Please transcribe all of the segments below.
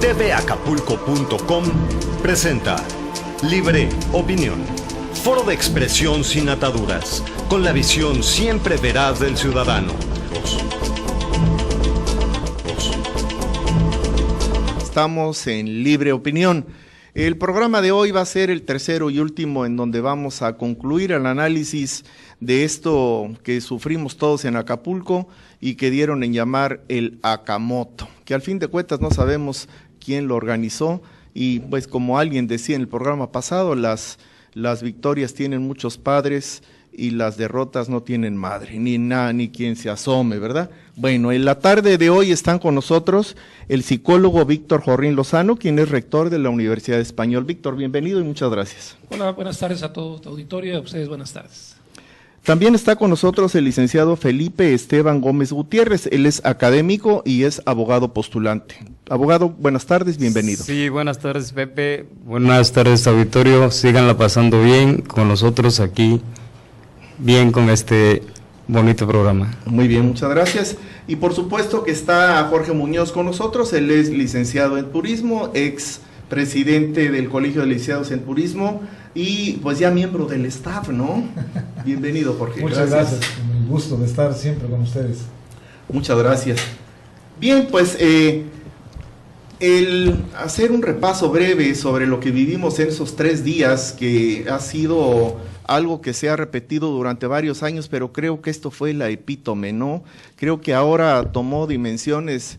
tvacapulco.com presenta Libre Opinión, foro de expresión sin ataduras, con la visión siempre veraz del ciudadano. Estamos en Libre Opinión. El programa de hoy va a ser el tercero y último en donde vamos a concluir el análisis de esto que sufrimos todos en Acapulco y que dieron en llamar el Acamoto, que al fin de cuentas no sabemos quién lo organizó y pues como alguien decía en el programa pasado, las victorias tienen muchos padres y las derrotas no tienen madre, ni quien se asome, ¿verdad? Bueno, en la tarde de hoy están con nosotros el psicólogo Víctor Jorrín Lozano, quien es rector de la Universidad Español. Víctor, bienvenido y muchas gracias. Hola, buenas tardes a todo tu auditorio y a ustedes buenas tardes. También está con nosotros el licenciado Felipe Esteban Gómez Gutiérrez, él es académico y es abogado postulante. Abogado, buenas tardes, bienvenido. Sí, buenas tardes Pepe, buenas tardes auditorio, síganla pasando bien con nosotros aquí, bien con este bonito programa. Muy bien, muchas gracias. Y por supuesto que está Jorge Muñoz con nosotros, él es licenciado en turismo, ex presidente del Colegio de Licenciados en Turismo y pues ya miembro del staff, ¿no? Bienvenido, Jorge. Muchas gracias. Un gusto de estar siempre con ustedes. Muchas gracias. Bien, pues el hacer un repaso breve sobre lo que vivimos en esos 3 días, que ha sido algo que se ha repetido durante varios años, pero creo que esto fue la epítome, ¿no? Creo que ahora tomó dimensiones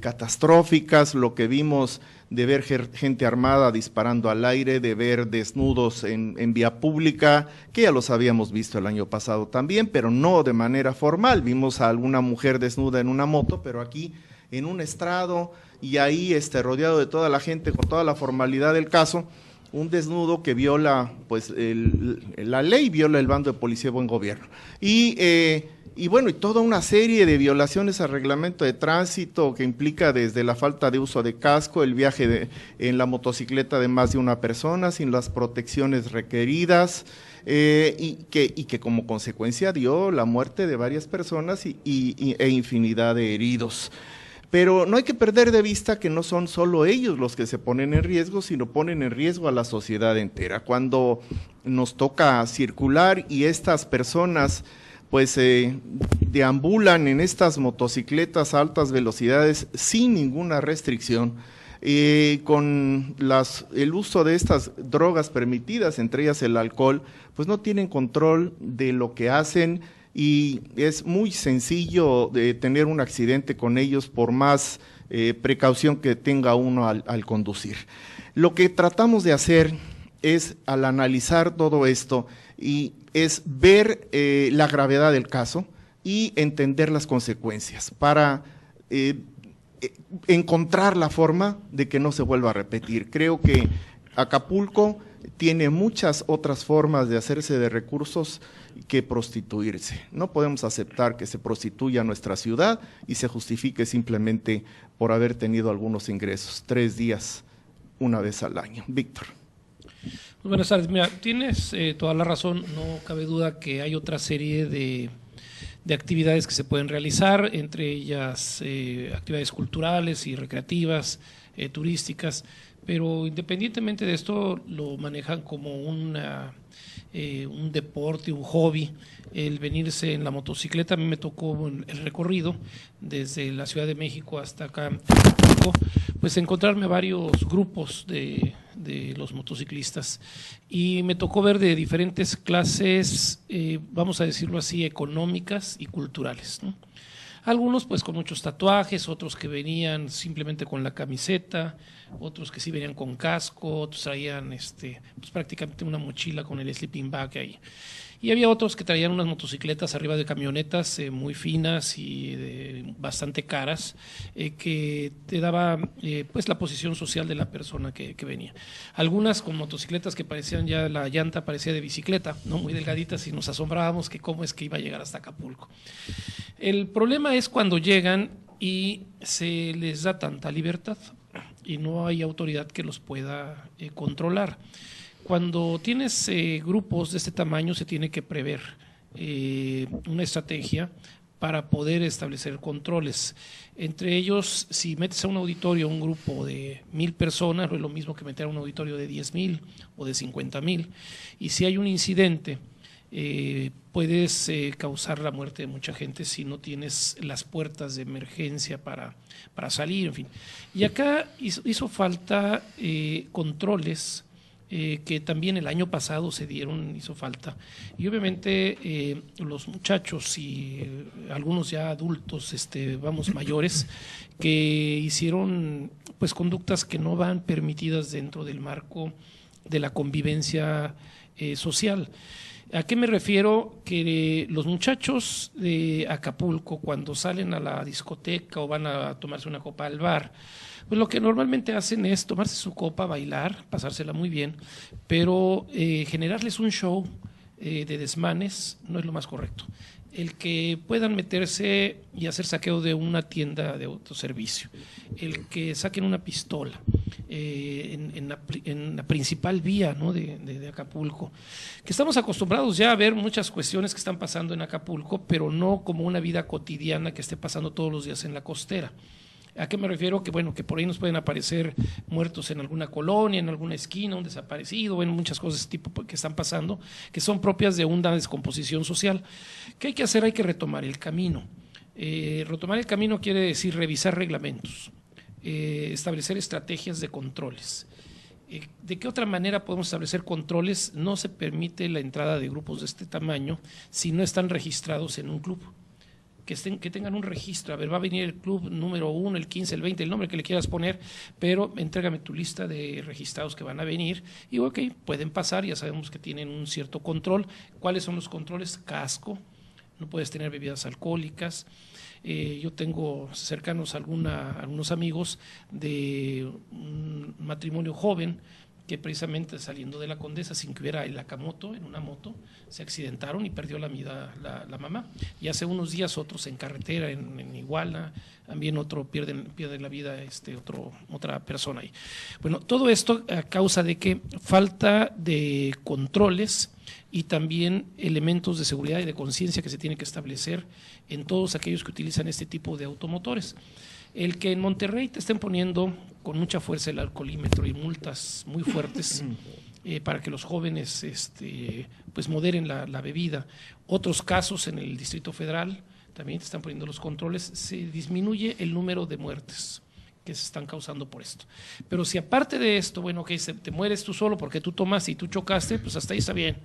catastróficas, lo que vimos de ver gente armada disparando al aire, de ver desnudos en vía pública, que ya los habíamos visto el año pasado también, pero no de manera formal. Vimos a alguna mujer desnuda en una moto, pero aquí en un estrado y ahí rodeado de toda la gente con toda la formalidad del caso, un desnudo que viola pues la ley, viola el bando de policía de buen gobierno. Y bueno, y toda una serie de violaciones al reglamento de tránsito que implica desde la falta de uso de casco, el viaje en la motocicleta de más de una persona sin las protecciones requeridas, y que como consecuencia dio la muerte de varias personas e infinidad de heridos. Pero no hay que perder de vista que no son solo ellos los que se ponen en riesgo, sino ponen en riesgo a la sociedad entera. Cuando nos toca circular y estas personas pues deambulan en estas motocicletas a altas velocidades sin ninguna restricción, con el uso de estas drogas permitidas, entre ellas el alcohol, pues no tienen control de lo que hacen y es muy sencillo de tener un accidente con ellos por más precaución que tenga uno al conducir. Lo que tratamos de hacer es, al analizar todo esto, y es ver la gravedad del caso y entender las consecuencias para encontrar la forma de que no se vuelva a repetir. Creo que Acapulco tiene muchas otras formas de hacerse de recursos que prostituirse. No podemos aceptar que se prostituya nuestra ciudad y se justifique simplemente por haber tenido algunos ingresos, 3 días, una vez al año. Víctor. Buenas tardes, mira, tienes toda la razón, no cabe duda que hay otra serie de actividades que se pueden realizar, entre ellas actividades culturales y recreativas, turísticas, pero independientemente de esto lo manejan como un deporte, un hobby, el venirse en la motocicleta. A mí me tocó el recorrido desde la Ciudad de México hasta acá, pues encontrarme varios grupos de los motociclistas y me tocó ver de diferentes clases, vamos a decirlo así, económicas y culturales, ¿no? Algunos pues con muchos tatuajes, otros que venían simplemente con la camiseta, otros que sí venían con casco, otros traían pues prácticamente una mochila con el sleeping bag ahí. Y había otros que traían unas motocicletas arriba de camionetas muy finas y bastante caras, que te daba pues la posición social de la persona que venía. Algunas con motocicletas que parecían, ya la llanta parecía de bicicleta, ¿no? Muy delgaditas, y nos asombrábamos que cómo es que iba a llegar hasta Acapulco. El problema es cuando llegan y se les da tanta libertad y no hay autoridad que los pueda controlar. Cuando tienes grupos de este tamaño se tiene que prever una estrategia para poder establecer controles. Entre ellos, si metes a un auditorio un grupo de 1,000 personas, no es lo mismo que meter a un auditorio de 10,000 o de 50,000. Y si hay un incidente, puedes causar la muerte de mucha gente si no tienes las puertas de emergencia para salir, en fin. Y acá hizo falta controles que también el año pasado se dieron, hizo falta. Y obviamente los muchachos y algunos ya adultos, vamos, mayores, que hicieron pues conductas que no van permitidas dentro del marco de la convivencia social. ¿A qué me refiero? Que los muchachos de Acapulco, cuando salen a la discoteca o van a tomarse una copa al bar, pues lo que normalmente hacen es tomarse su copa, bailar, pasársela muy bien, pero generarles un show de desmanes no es lo más correcto. El que puedan meterse y hacer saqueo de una tienda de autoservicio, el que saquen una pistola en la principal vía, ¿no?, de Acapulco, que estamos acostumbrados ya a ver muchas cuestiones que están pasando en Acapulco, pero no como una vida cotidiana que esté pasando todos los días en la costera. ¿A qué me refiero? Que bueno, que por ahí nos pueden aparecer muertos en alguna colonia, en alguna esquina, un desaparecido, bueno, muchas cosas tipo que están pasando, que son propias de una descomposición social. ¿Qué hay que hacer? Hay que retomar el camino. Retomar el camino quiere decir revisar reglamentos, establecer estrategias de controles. ¿De qué otra manera podemos establecer controles? No se permite la entrada de grupos de este tamaño si no están registrados en un club. Que tengan un registro. A ver, va a venir el club número 1, el 15, el 20, el nombre que le quieras poner, pero entrégame tu lista de registrados que van a venir y ok, pueden pasar, ya sabemos que tienen un cierto control. ¿Cuáles son los controles? Casco, no puedes tener bebidas alcohólicas. Yo tengo cercanos algunos amigos de un matrimonio joven que precisamente saliendo de la Condesa sin que hubiera el Acamoto en una moto, se accidentaron y perdió la vida la mamá. Y hace unos días otros en carretera, en Iguala, también otro pierde la vida otra persona ahí. Bueno, todo esto a causa de que falta de controles y también elementos de seguridad y de conciencia que se tienen que establecer en todos aquellos que utilizan este tipo de automotores. El que en Monterrey te estén poniendo con mucha fuerza el alcoholímetro y multas muy fuertes para que los jóvenes pues moderen la bebida. Otros casos en el Distrito Federal también te están poniendo los controles, se disminuye el número de muertes que se están causando por esto. Pero si aparte de esto, bueno, que te mueres tú solo porque tú tomaste y tú chocaste, pues hasta ahí está bien.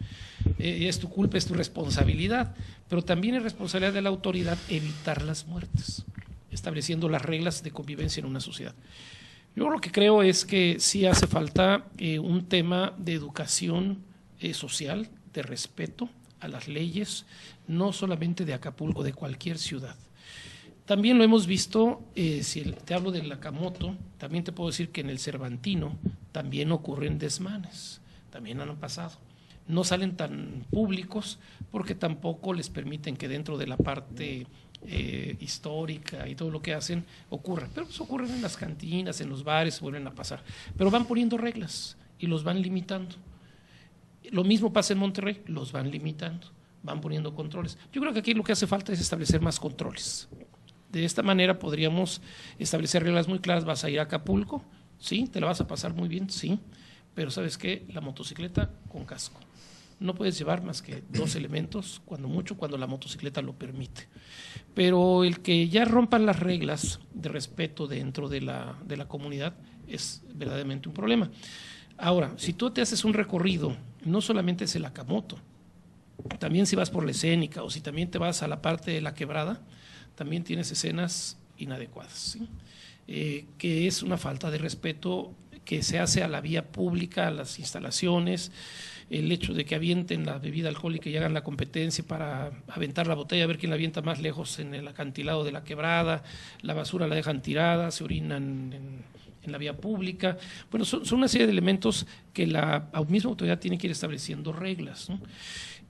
Es tu culpa, es tu responsabilidad, pero también es responsabilidad de la autoridad evitar las muertes, estableciendo las reglas de convivencia en una sociedad. Yo lo que creo es que sí hace falta un tema de educación social, de respeto a las leyes, no solamente de Acapulco, de cualquier ciudad. También lo hemos visto, si te hablo del Acamoto, también te puedo decir que en el Cervantino también ocurren desmanes, también han pasado. No salen tan públicos porque tampoco les permiten que dentro de la parte histórica y todo lo que hacen ocurra, pero pues ocurren en las cantinas, en los bares, vuelven a pasar, pero van poniendo reglas y los van limitando. Lo mismo pasa en Monterrey, los van limitando, van poniendo controles. Yo creo que aquí lo que hace falta es establecer más controles. De esta manera podríamos establecer reglas muy claras. Vas a ir a Acapulco, sí, te la vas a pasar muy bien, sí, pero ¿sabes qué? La motocicleta con casco. No puedes llevar más que 2 elementos, cuando mucho, cuando la motocicleta lo permite. Pero el que ya rompan las reglas de respeto dentro de la comunidad es verdaderamente un problema. Ahora, si tú te haces un recorrido, no solamente es el Acamoto, también si vas por la escénica o si también te vas a la parte de la quebrada, también tienes escenas inadecuadas, ¿sí? Que es una falta de respeto que se hace a la vía pública, a las instalaciones, el hecho de que avienten la bebida alcohólica y hagan la competencia para aventar la botella, a ver quién la avienta más lejos en el acantilado de la quebrada, la basura la dejan tirada, se orinan en la vía pública. Bueno, son una serie de elementos que la misma autoridad tiene que ir estableciendo reglas, ¿no?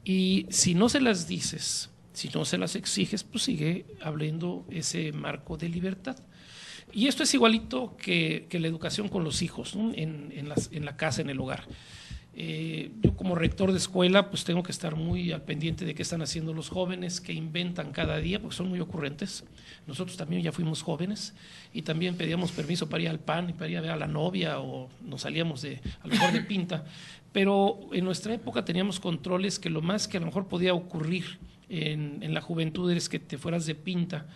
Y si no se las dices, si no se las exiges, pues sigue habiendo ese marco de libertad. Y esto es igualito que la educación con los hijos, ¿no? en la casa, en el hogar. Yo como rector de escuela pues tengo que estar muy al pendiente de qué están haciendo los jóvenes, qué inventan cada día, porque son muy ocurrentes. Nosotros también ya fuimos jóvenes y también pedíamos permiso para ir al PAN y para ir a ver a la novia, o nos salíamos a lo mejor de pinta, pero en nuestra época teníamos controles que lo más que a lo mejor podía ocurrir en la juventud es que te fueras de pinta.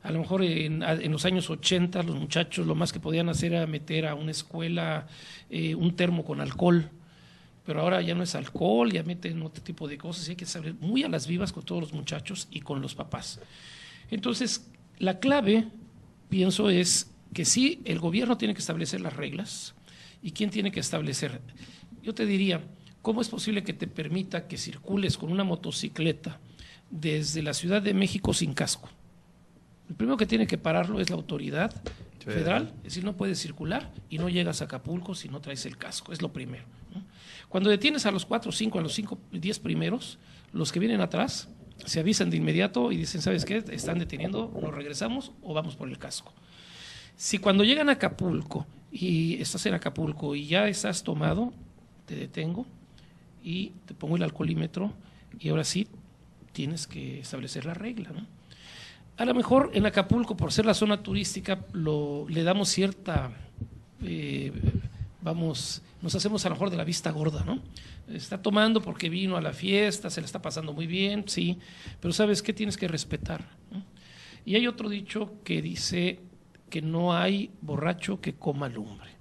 A lo mejor en los años 80 los muchachos lo más que podían hacer era meter a una escuela un termo con alcohol, pero ahora ya no es alcohol, ya meten otro tipo de cosas y hay que saber muy a las vivas con todos los muchachos y con los papás. Entonces, la clave, pienso, es que sí, el gobierno tiene que establecer las reglas. ¿Y quién tiene que establecer? Yo te diría, ¿cómo es posible que te permita que circules con una motocicleta desde la Ciudad de México sin casco? El primero que tiene que pararlo es la autoridad federal, es decir, no puedes circular y no llegas a Acapulco si no traes el casco, es lo primero, ¿no? Cuando detienes a los 4 o 5, a los 5, 10 primeros, los que vienen atrás se avisan de inmediato y dicen, ¿sabes qué? Están deteniendo, nos regresamos o vamos por el casco. Si cuando llegan a Acapulco y estás en Acapulco y ya estás tomado, te detengo y te pongo el alcoholímetro y ahora sí tienes que establecer la regla, ¿no? A lo mejor en Acapulco, por ser la zona turística, le damos cierta, nos hacemos a lo mejor de la vista gorda, ¿no? Está tomando porque vino a la fiesta, se le está pasando muy bien, sí, pero ¿sabes qué? Tienes que respetar, ¿no? Y hay otro dicho que dice que no hay borracho que coma lumbre.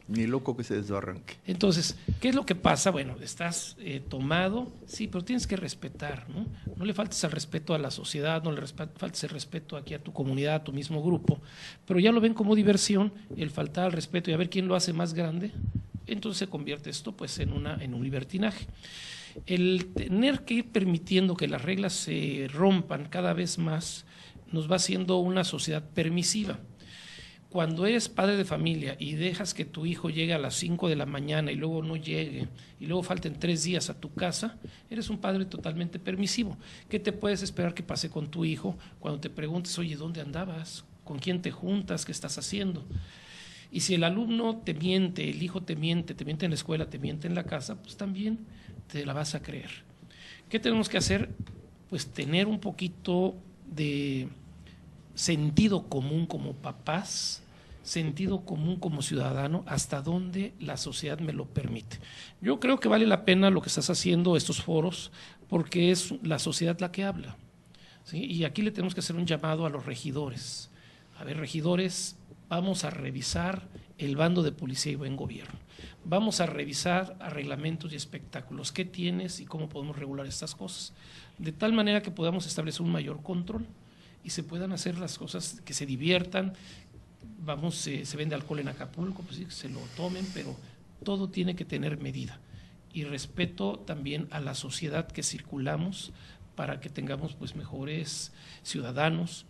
Ni loco que se desbarranque. Entonces, ¿qué es lo que pasa? Bueno, estás tomado, sí, pero tienes que respetar, ¿no? No le faltes el respeto a la sociedad, no le faltes el respeto aquí a tu comunidad, a tu mismo grupo, pero ya lo ven como diversión, el faltar al respeto y a ver quién lo hace más grande, entonces se convierte esto pues en un libertinaje. El tener que ir permitiendo que las reglas se rompan cada vez más nos va haciendo una sociedad permisiva. Cuando eres padre de familia y dejas que tu hijo llegue a las 5 de la mañana y luego no llegue y luego falten 3 días a tu casa, eres un padre totalmente permisivo. ¿Qué te puedes esperar que pase con tu hijo cuando te preguntes, oye, ¿dónde andabas? ¿Con quién te juntas? ¿Qué estás haciendo? Y si el alumno te miente, el hijo te miente en la escuela, te miente en la casa, pues también te la vas a creer. ¿Qué tenemos que hacer? Pues tener un poquito de sentido común como papás, sentido común como ciudadano, hasta donde la sociedad me lo permite. Yo creo que vale la pena lo que estás haciendo, estos foros, porque es la sociedad la que habla, ¿sí? Y aquí le tenemos que hacer un llamado a los regidores. A ver, regidores, vamos a revisar el bando de policía y buen gobierno. Vamos a revisar a reglamentos y espectáculos. ¿Qué tienes y cómo podemos regular estas cosas? De tal manera que podamos establecer un mayor control y se puedan hacer las cosas, que se diviertan. Vamos, se vende alcohol en Acapulco, pues sí, que se lo tomen, pero todo tiene que tener medida y respeto también a la sociedad que circulamos para que tengamos pues mejores ciudadanos.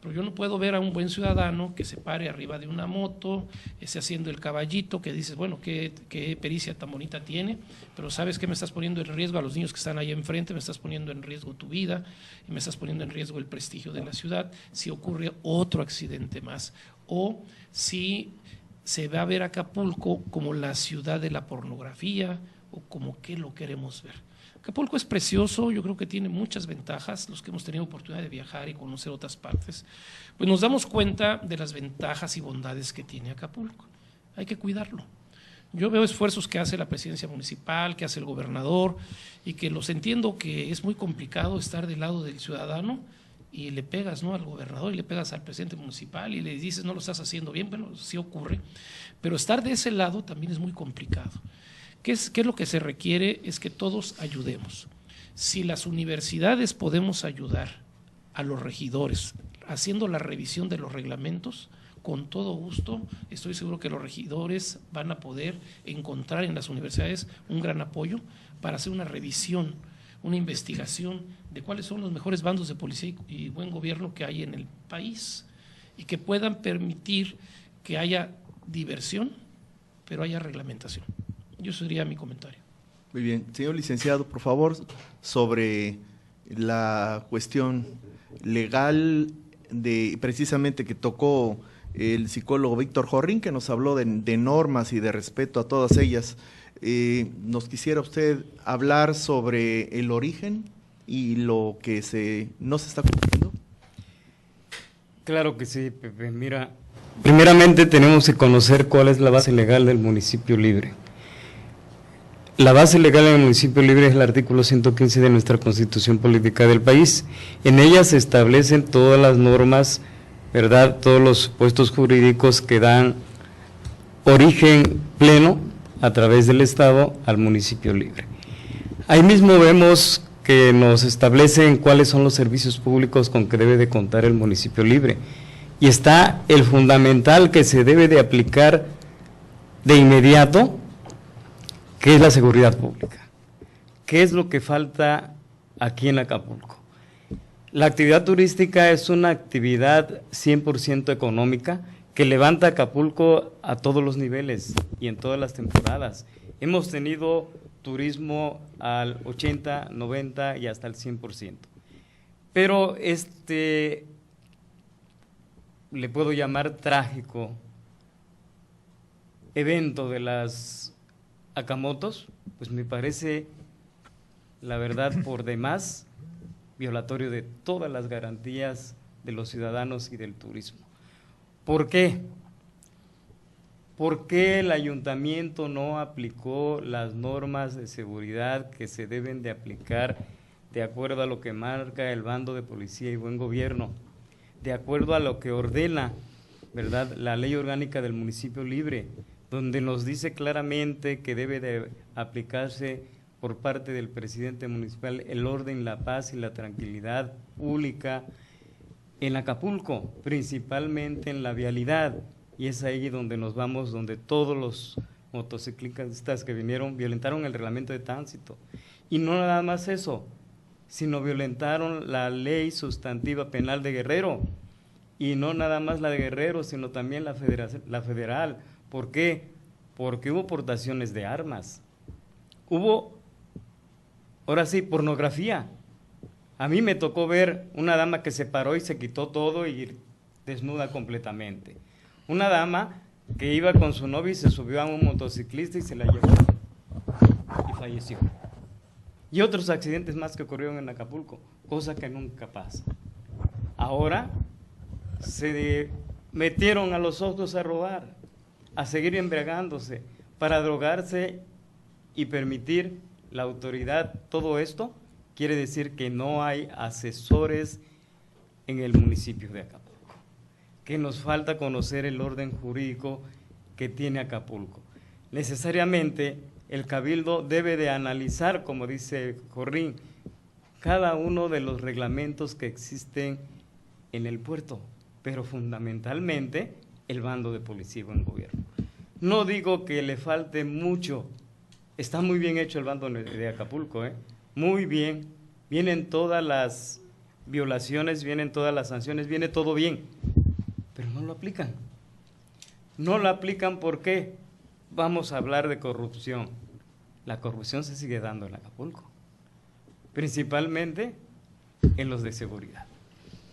Pero yo no puedo ver a un buen ciudadano que se pare arriba de una moto, esté haciendo el caballito, que dices, bueno, qué pericia tan bonita tiene, pero sabes que me estás poniendo en riesgo a los niños que están ahí enfrente, me estás poniendo en riesgo tu vida y me estás poniendo en riesgo el prestigio de la ciudad si ocurre otro accidente más, o si se va a ver Acapulco como la ciudad de la pornografía o como que lo queremos ver. Acapulco es precioso, yo creo que tiene muchas ventajas. Los que hemos tenido oportunidad de viajar y conocer otras partes, pues nos damos cuenta de las ventajas y bondades que tiene Acapulco. Hay que cuidarlo. Yo veo esfuerzos que hace la presidencia municipal, que hace el gobernador, y que los entiendo que es muy complicado estar del lado del ciudadano y le pegas, ¿no?, al gobernador y le pegas al presidente municipal y le dices no lo estás haciendo bien. Bueno, sí ocurre, pero estar de ese lado también es muy complicado. ¿Qué es lo que se requiere? Es que todos ayudemos. Si las universidades podemos ayudar a los regidores haciendo la revisión de los reglamentos, con todo gusto, estoy seguro que los regidores van a poder encontrar en las universidades un gran apoyo para hacer una revisión, una investigación de cuáles son los mejores bandos de policía y buen gobierno que hay en el país y que puedan permitir que haya diversión, pero haya reglamentación. Yo sería mi comentario. Muy bien. Señor licenciado, por favor, sobre la cuestión legal de precisamente que tocó el psicólogo Víctor Jorrín, que nos habló de normas y de respeto a todas ellas. ¿Nos quisiera usted hablar sobre el origen y lo que no se está cumpliendo? Claro que sí, Pepe. Mira, primeramente tenemos que conocer cuál es la base legal del municipio libre. La base legal del municipio libre es el artículo 115 de nuestra Constitución Política del país. En ella se establecen todas las normas, ¿verdad?, todos los supuestos jurídicos que dan origen pleno a través del Estado al municipio libre. Ahí mismo vemos que nos establecen cuáles son los servicios públicos con que debe de contar el municipio libre. Y está el fundamental que se debe de aplicar de inmediato, que es la seguridad pública. ¿Qué es lo que falta aquí en Acapulco? La actividad turística es una actividad 100% económica que levanta Acapulco a todos los niveles y en todas las temporadas. Hemos tenido turismo al 80, 90 y hasta el 100%. Pero le puedo llamar trágico evento de las Acamotos, pues me parece, la verdad, por demás violatorio de todas las garantías de los ciudadanos y del turismo. ¿Por qué? ¿Por qué el ayuntamiento no aplicó las normas de seguridad que se deben de aplicar de acuerdo a lo que marca el bando de policía y buen gobierno, de acuerdo a lo que ordena, ¿verdad?, la ley orgánica del municipio libre, donde nos dice claramente que debe de aplicarse por parte del presidente municipal el orden, la paz y la tranquilidad pública en Acapulco, principalmente en la vialidad, y es ahí donde nos vamos, donde todos los motociclistas que vinieron violentaron el reglamento de tránsito, y no nada más eso, sino violentaron la ley sustantiva penal de Guerrero, y no nada más la de Guerrero, sino también la federal. ¿Por qué? Porque hubo portaciones de armas, hubo, ahora sí, pornografía. A mí me tocó ver una dama que se paró y se quitó todo y desnuda completamente. Una dama que iba con su novio y se subió a un motociclista y se la llevó y falleció. Y otros accidentes más que ocurrieron en Acapulco, cosa que nunca pasa. Ahora se metieron a los otros a robar, a seguir embriagándose, para drogarse y permitir la autoridad. Todo esto quiere decir que no hay asesores en el municipio de Acapulco, que nos falta conocer el orden jurídico que tiene Acapulco. Necesariamente el Cabildo debe de analizar, como dice Jorrín, cada uno de los reglamentos que existen en el puerto, pero fundamentalmente el bando de policía y buen gobierno. No digo que le falte mucho, está muy bien hecho el bando de Acapulco, muy bien, vienen todas las violaciones, vienen todas las sanciones, viene todo bien, pero no lo aplican. No lo aplican, ¿por qué? Vamos a hablar de corrupción. La corrupción se sigue dando en Acapulco, principalmente en los de seguridad.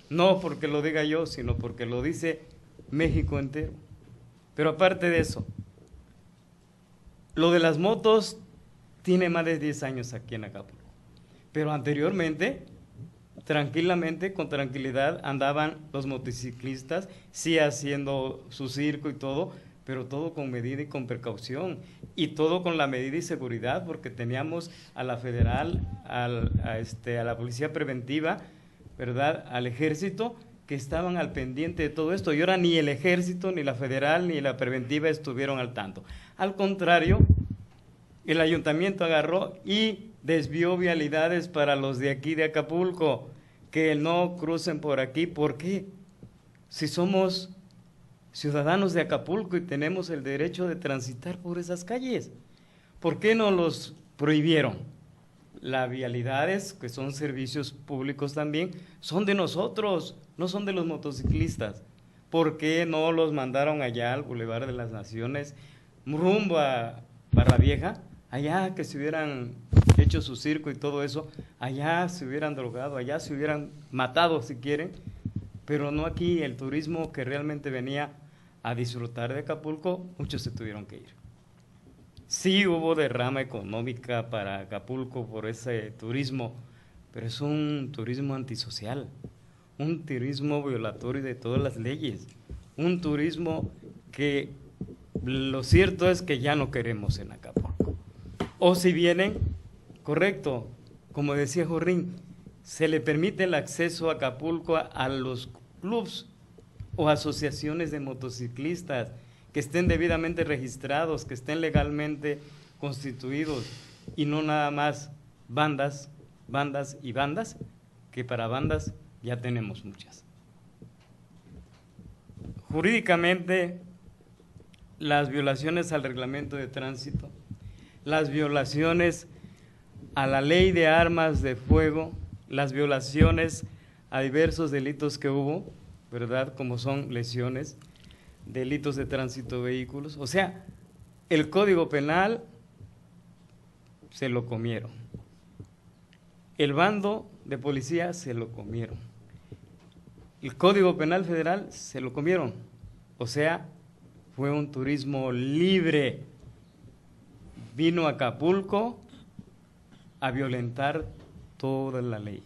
No porque lo diga yo, sino porque lo dice México entero. Pero aparte de eso, lo de las motos tiene más de 10 años aquí en Acapulco. Pero anteriormente, tranquilamente, con tranquilidad, andaban los motociclistas, sí haciendo su circo y todo, pero todo con medida y con precaución, y todo con la medida y seguridad, porque teníamos a la federal, a la policía preventiva, ¿verdad?, al ejército, que estaban al pendiente de todo esto, y ahora ni el ejército, ni la federal, ni la preventiva estuvieron al tanto. Al contrario, el ayuntamiento agarró y desvió vialidades para los de aquí de Acapulco, que no crucen por aquí. ¿Por qué? Si somos ciudadanos de Acapulco y tenemos el derecho de transitar por esas calles, ¿por qué no los prohibieron? Las vialidades, que son servicios públicos también, son de nosotros, no son de los motociclistas. ¿Por qué no los mandaron allá al Boulevard de las Naciones, rumbo a Barra Vieja? Allá que se hubieran hecho su circo y todo eso, allá se hubieran drogado, allá se hubieran matado si quieren, pero no aquí. El turismo que realmente venía a disfrutar de Acapulco, muchos se tuvieron que ir. Sí hubo derrama económica para Acapulco por ese turismo, pero es un turismo antisocial, un turismo violatorio de todas las leyes, un turismo que lo cierto es que ya no queremos en Acapulco. O si vienen, correcto, como decía Jorrín, se le permite el acceso a Acapulco a los clubs o asociaciones de motociclistas que estén debidamente registrados, que estén legalmente constituidos, y no nada más bandas, que para bandas ya tenemos muchas. Jurídicamente, las violaciones al reglamento de tránsito, las violaciones a la ley de armas de fuego, las violaciones a diversos delitos que hubo, ¿verdad? Como son lesiones, delitos de tránsito de vehículos, o sea, el Código Penal se lo comieron, el bando de policía se lo comieron, el Código Penal Federal se lo comieron, o sea, fue un turismo libre. Vino a Acapulco a violentar toda la ley,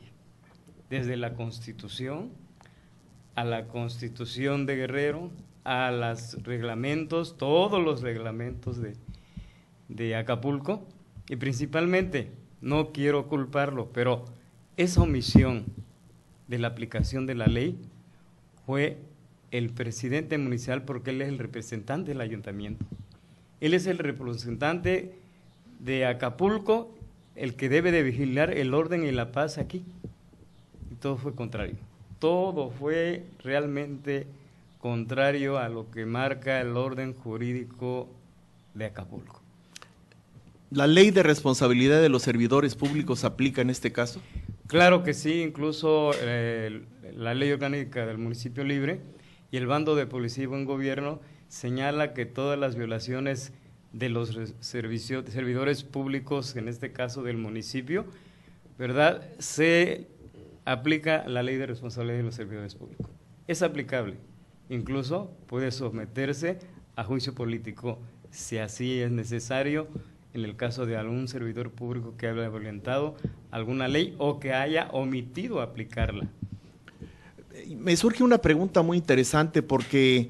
desde la Constitución a la Constitución de Guerrero, a los reglamentos, todos los reglamentos de Acapulco, y principalmente, no quiero culparlo, pero esa omisión de la aplicación de la ley fue el presidente municipal, porque él es el representante del ayuntamiento. Él es el representante de Acapulco, el que debe de vigilar el orden y la paz aquí. Y todo fue contrario. Todo fue realmente contrario a lo que marca el orden jurídico de Acapulco. ¿La ley de responsabilidad de los servidores públicos aplica en este caso? Claro que sí, incluso la ley orgánica del municipio libre y el bando de policía y buen gobierno señala que todas las violaciones de los servidores públicos, en este caso del municipio, ¿verdad?, se aplica la ley de responsabilidad de los servidores públicos. Es aplicable, incluso puede someterse a juicio político si así es necesario, en el caso de algún servidor público que haya violentado alguna ley o que haya omitido aplicarla. Me surge una pregunta muy interesante porque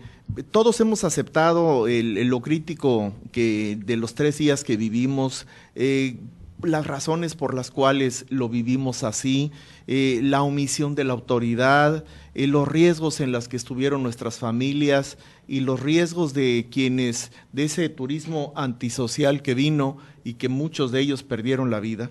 todos hemos aceptado lo crítico de los 3 días que vivimos, las razones por las cuales lo vivimos así, la omisión de la autoridad, los riesgos en los que estuvieron nuestras familias y los riesgos de quienes, de ese turismo antisocial que vino y que muchos de ellos perdieron la vida.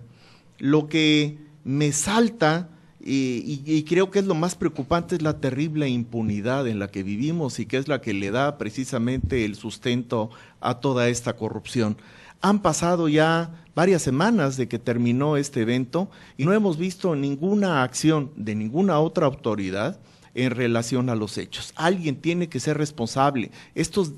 Lo que me salta y creo que es lo más preocupante es la terrible impunidad en la que vivimos y que es la que le da precisamente el sustento a toda esta corrupción. Han pasado ya varias semanas de que terminó este evento y no hemos visto ninguna acción de ninguna otra autoridad en relación a los hechos. Alguien tiene que ser responsable. Estos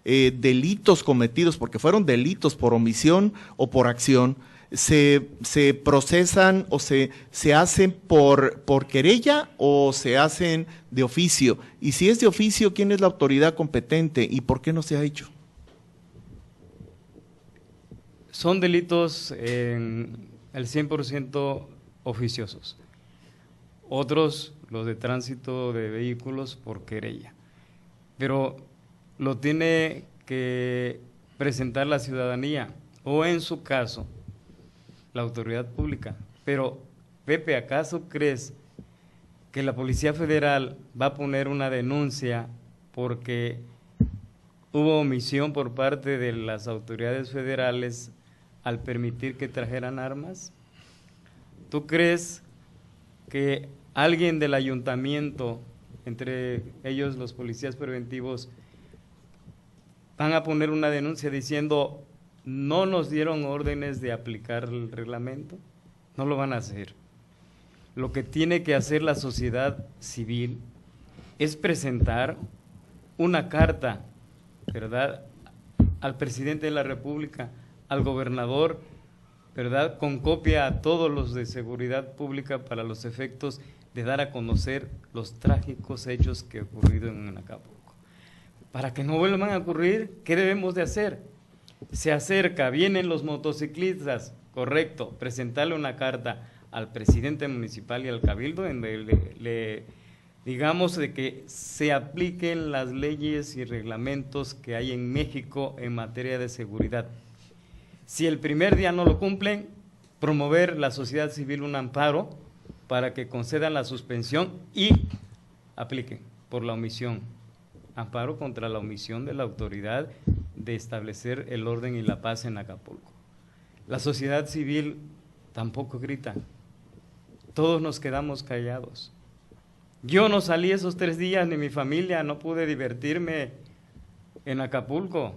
delitos cometidos, porque fueron delitos por omisión o por acción, se procesan o se hacen por querella o se hacen de oficio. Y si es de oficio, ¿quién es la autoridad competente y por qué no se ha hecho? Son delitos en el 100% oficiosos. Otros, los de tránsito de vehículos, por querella. Pero lo tiene que presentar la ciudadanía o, en su caso, la autoridad pública. Pero, Pepe, ¿acaso crees que la Policía Federal va a poner una denuncia porque hubo omisión por parte de las autoridades federales al permitir que trajeran armas? ¿Tú crees que alguien del ayuntamiento, entre ellos los policías preventivos, van a poner una denuncia diciendo no nos dieron órdenes de aplicar el reglamento? No lo van a hacer. Lo que tiene que hacer la sociedad civil es presentar una carta, ¿verdad?, al presidente de la República, al gobernador, ¿verdad?, con copia a todos los de seguridad pública para los efectos de dar a conocer los trágicos hechos que ocurrieron en Acapulco. para que no vuelvan a ocurrir, ¿qué debemos de hacer? Se acerca, vienen los motociclistas, correcto, presentarle una carta al presidente municipal y al cabildo en donde le digamos de que se apliquen las leyes y reglamentos que hay en México en materia de seguridad. Si el primer día no lo cumplen, promover la sociedad civil un amparo para que concedan la suspensión y apliquen por la omisión. Amparo contra la omisión de la autoridad de establecer el orden y la paz en Acapulco. La sociedad civil tampoco grita, todos nos quedamos callados. Yo no salí esos 3 días, ni mi familia, no pude divertirme en Acapulco,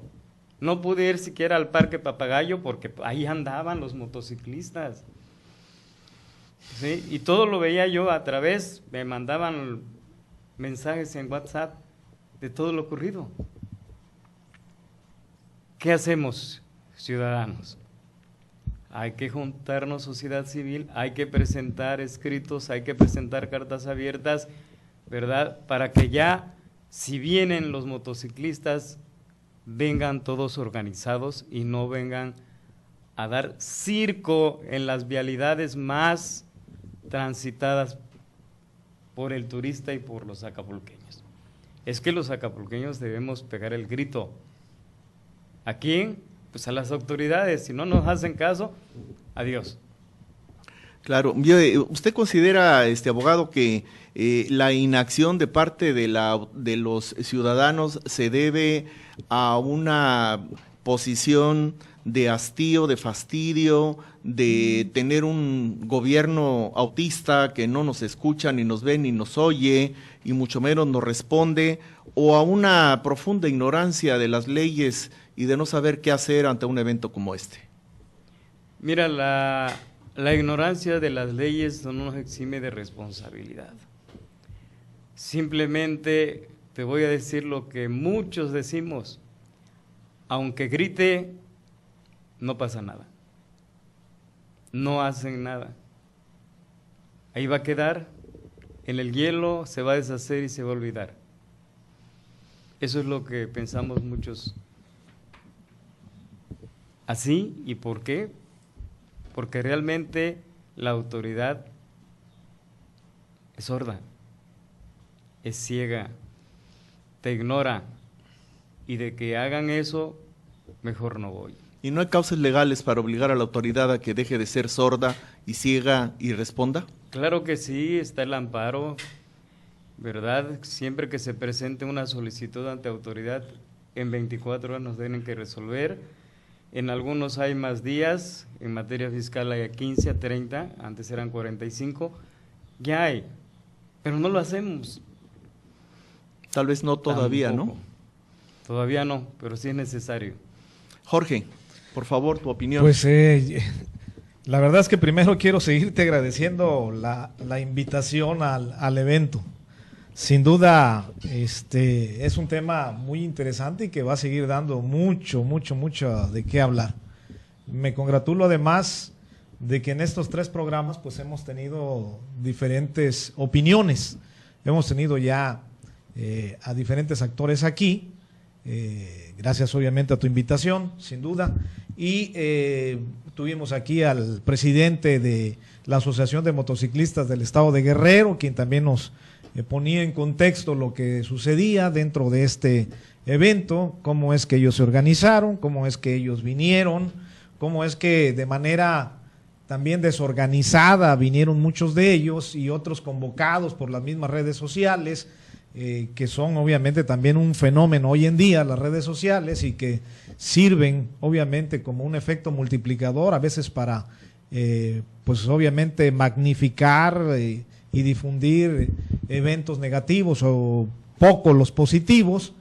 no pude ir siquiera al Parque Papagayo porque ahí andaban los motociclistas. ¿Sí? Y todo lo veía yo a través, me mandaban mensajes en WhatsApp de todo lo ocurrido. ¿Qué hacemos, ciudadanos? Hay que juntarnos, sociedad civil, hay que presentar escritos, hay que presentar cartas abiertas, ¿verdad? Para que ya, si vienen los motociclistas, vengan todos organizados y no vengan a dar circo en las vialidades más transitadas por el turista y por los acapulqueños. Es que los acapulqueños debemos pegar el grito. ¿A quién? Pues a las autoridades. Si no nos hacen caso, adiós. Claro. ¿Usted considera, abogado, que la inacción de parte de los ciudadanos se debe a una posición de hastío, de fastidio, de tener un gobierno autista que no nos escucha, ni nos ve, ni nos oye, y mucho menos nos responde, o a una profunda ignorancia de las leyes y de no saber qué hacer ante un evento como este? Mira, la ignorancia de las leyes no nos exime de responsabilidad. Simplemente te voy a decir lo que muchos decimos: aunque grite, no pasa nada, no hacen nada, ahí va a quedar, en el hielo, se va a deshacer y se va a olvidar. Eso es lo que pensamos muchos. ¿Así? ¿Y por qué? Porque realmente la autoridad es sorda, es ciega, te ignora, y de que hagan eso, mejor no voy. ¿Y no hay causas legales para obligar a la autoridad a que deje de ser sorda y ciega y responda? Claro que sí, está el amparo, ¿verdad? Siempre que se presente una solicitud ante autoridad, en 24 horas nos tienen que resolver. En algunos hay más días, en materia fiscal hay a 15, a 30, antes eran 45, ya hay, pero no lo hacemos. Tal vez no todavía, Tampoco. ¿no? Todavía no, pero sí es necesario. Jorge, por favor, tu opinión. Pues la verdad es que primero quiero seguirte agradeciendo la invitación al evento. Sin duda, es un tema muy interesante y que va a seguir dando mucho de qué hablar. Me congratulo además de que en estos 3 programas pues hemos tenido diferentes opiniones. Hemos tenido ya a diferentes actores aquí, gracias obviamente a tu invitación, sin duda, y tuvimos aquí al presidente de la Asociación de Motociclistas del Estado de Guerrero, quien también nos ponía en contexto lo que sucedía dentro de este evento, cómo es que ellos se organizaron, cómo es que ellos vinieron, cómo es que de manera también desorganizada vinieron muchos de ellos y otros convocados por las mismas redes sociales, que son obviamente también un fenómeno hoy en día, las redes sociales, y que sirven obviamente como un efecto multiplicador a veces para pues obviamente magnificar y difundir eventos negativos o poco los positivos.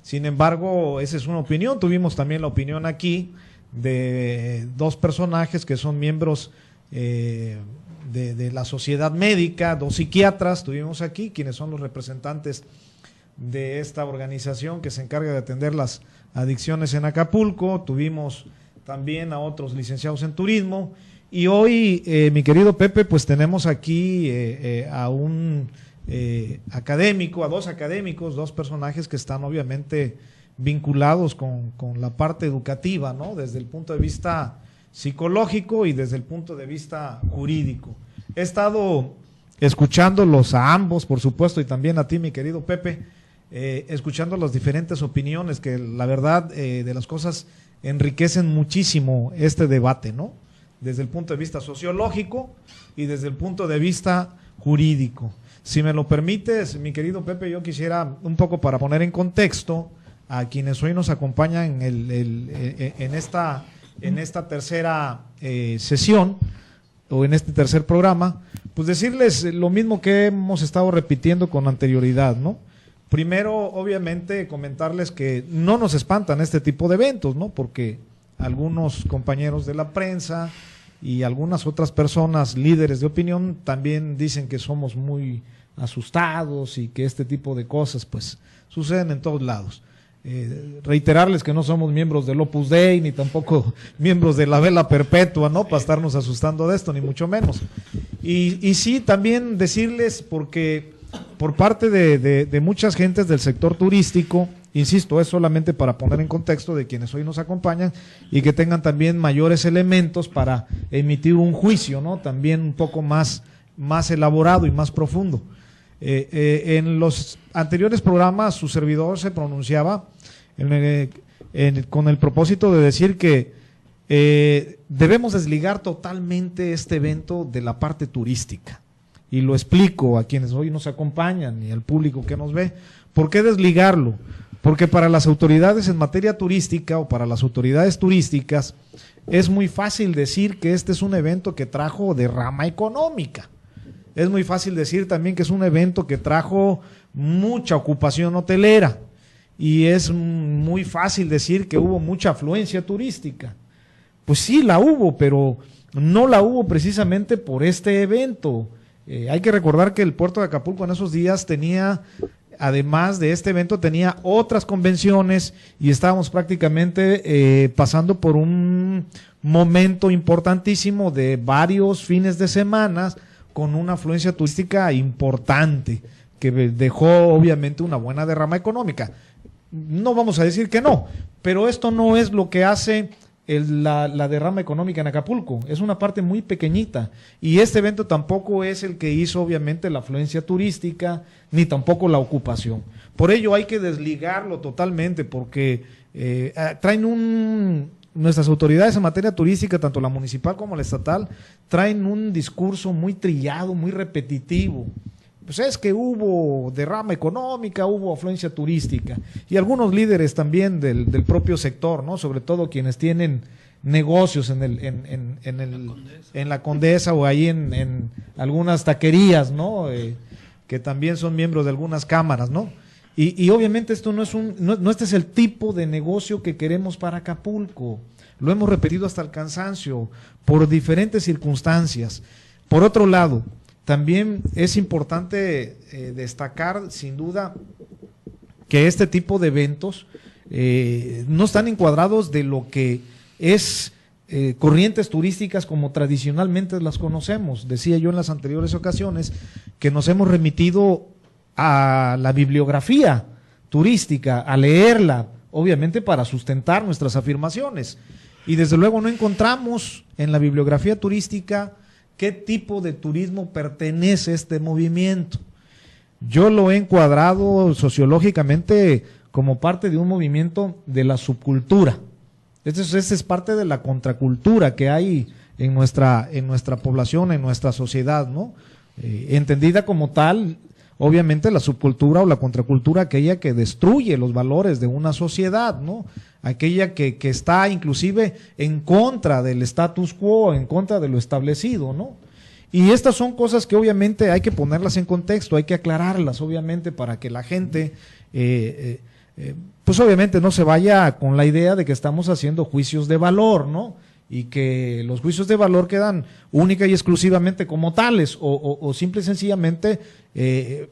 Sin embargo, esa es una opinión. Tuvimos también la opinión aquí de 2 personajes que son miembros de la sociedad médica, 2 psiquiatras tuvimos aquí, quienes son los representantes de esta organización que se encarga de atender las adicciones en Acapulco. Tuvimos también a otros licenciados en turismo. Y hoy, mi querido Pepe, pues tenemos aquí a un académico, a dos académicos, dos personajes que están obviamente vinculados con la parte educativa, ¿no? Desde el punto de vista psicológico y desde el punto de vista jurídico. He estado escuchándolos a ambos, por supuesto, y también a ti, mi querido Pepe, escuchando las diferentes opiniones que la verdad de las cosas enriquecen muchísimo este debate, ¿no? Desde el punto de vista sociológico y desde el punto de vista jurídico. Si me lo permites, mi querido Pepe, yo quisiera un poco para poner en contexto a quienes hoy nos acompañan en esta tercera sesión o en este tercer programa, pues decirles lo mismo que hemos estado repitiendo con anterioridad, ¿no? Primero, obviamente, comentarles que no nos espantan este tipo de eventos, ¿no? Porque algunos compañeros de la prensa y algunas otras personas, líderes de opinión, también dicen que somos muy asustados y que este tipo de cosas, pues, suceden en todos lados. Reiterarles que no somos miembros del Opus Dei, ni tampoco miembros de la Vela Perpetua, ¿no? Para estarnos asustando de esto, ni mucho menos. Y sí, también decirles, porque por parte de muchas gentes del sector turístico, insisto, es solamente para poner en contexto de quienes hoy nos acompañan y que tengan también mayores elementos para emitir un juicio, ¿no? También un poco más elaborado y más profundo. En los anteriores programas su servidor se pronunciaba con el propósito de decir que debemos desligar totalmente este evento de la parte turística. Y lo explico a quienes hoy nos acompañan y al público que nos ve. ¿Por qué desligarlo? Porque para las autoridades en materia turística o para las autoridades turísticas es muy fácil decir que este es un evento que trajo derrama económica. Es muy fácil decir también que es un evento que trajo mucha ocupación hotelera y es muy fácil decir que hubo mucha afluencia turística. Pues sí, la hubo, pero no la hubo precisamente por este evento. Hay que recordar que el puerto de Acapulco en esos días tenía, además de este evento, tenía otras convenciones y estábamos prácticamente pasando por un momento importantísimo de varios fines de semana con una afluencia turística importante que dejó obviamente una buena derrama económica. No vamos a decir que no, pero esto no es lo que hace la derrama económica en Acapulco, es una parte muy pequeñita y este evento tampoco es el que hizo obviamente la afluencia turística ni tampoco la ocupación. Por ello hay que desligarlo totalmente porque nuestras autoridades en materia turística, tanto la municipal como la estatal, traen un discurso muy trillado, muy repetitivo. Pues es que hubo derrama económica, hubo afluencia turística y algunos líderes también del propio sector, ¿no? Sobre todo quienes tienen negocios en la Condesa o ahí en algunas taquerías, ¿no? Que también son miembros de algunas cámaras, ¿no? Y obviamente esto no este es el tipo de negocio que queremos para Acapulco. Lo hemos repetido hasta el cansancio por diferentes circunstancias. Por otro lado, también es importante destacar, sin duda, que este tipo de eventos no están encuadrados de lo que es corrientes turísticas como tradicionalmente las conocemos. Decía yo en las anteriores ocasiones que nos hemos remitido a la bibliografía turística, a leerla, obviamente para sustentar nuestras afirmaciones. Y desde luego no encontramos en la bibliografía turística qué tipo de turismo pertenece a este movimiento. Yo lo he encuadrado sociológicamente como parte de un movimiento de la subcultura. Esta es parte de la contracultura que hay en nuestra población, en nuestra sociedad, ¿no? Entendida como tal, obviamente la subcultura o la contracultura, aquella que destruye los valores de una sociedad, ¿no? Aquella que está inclusive en contra del status quo, en contra de lo establecido, ¿no? Y estas son cosas que obviamente hay que ponerlas en contexto, hay que aclararlas, obviamente, para que la gente, pues obviamente no se vaya con la idea de que estamos haciendo juicios de valor, ¿no? Y que los juicios de valor quedan única y exclusivamente como tales o simple y sencillamente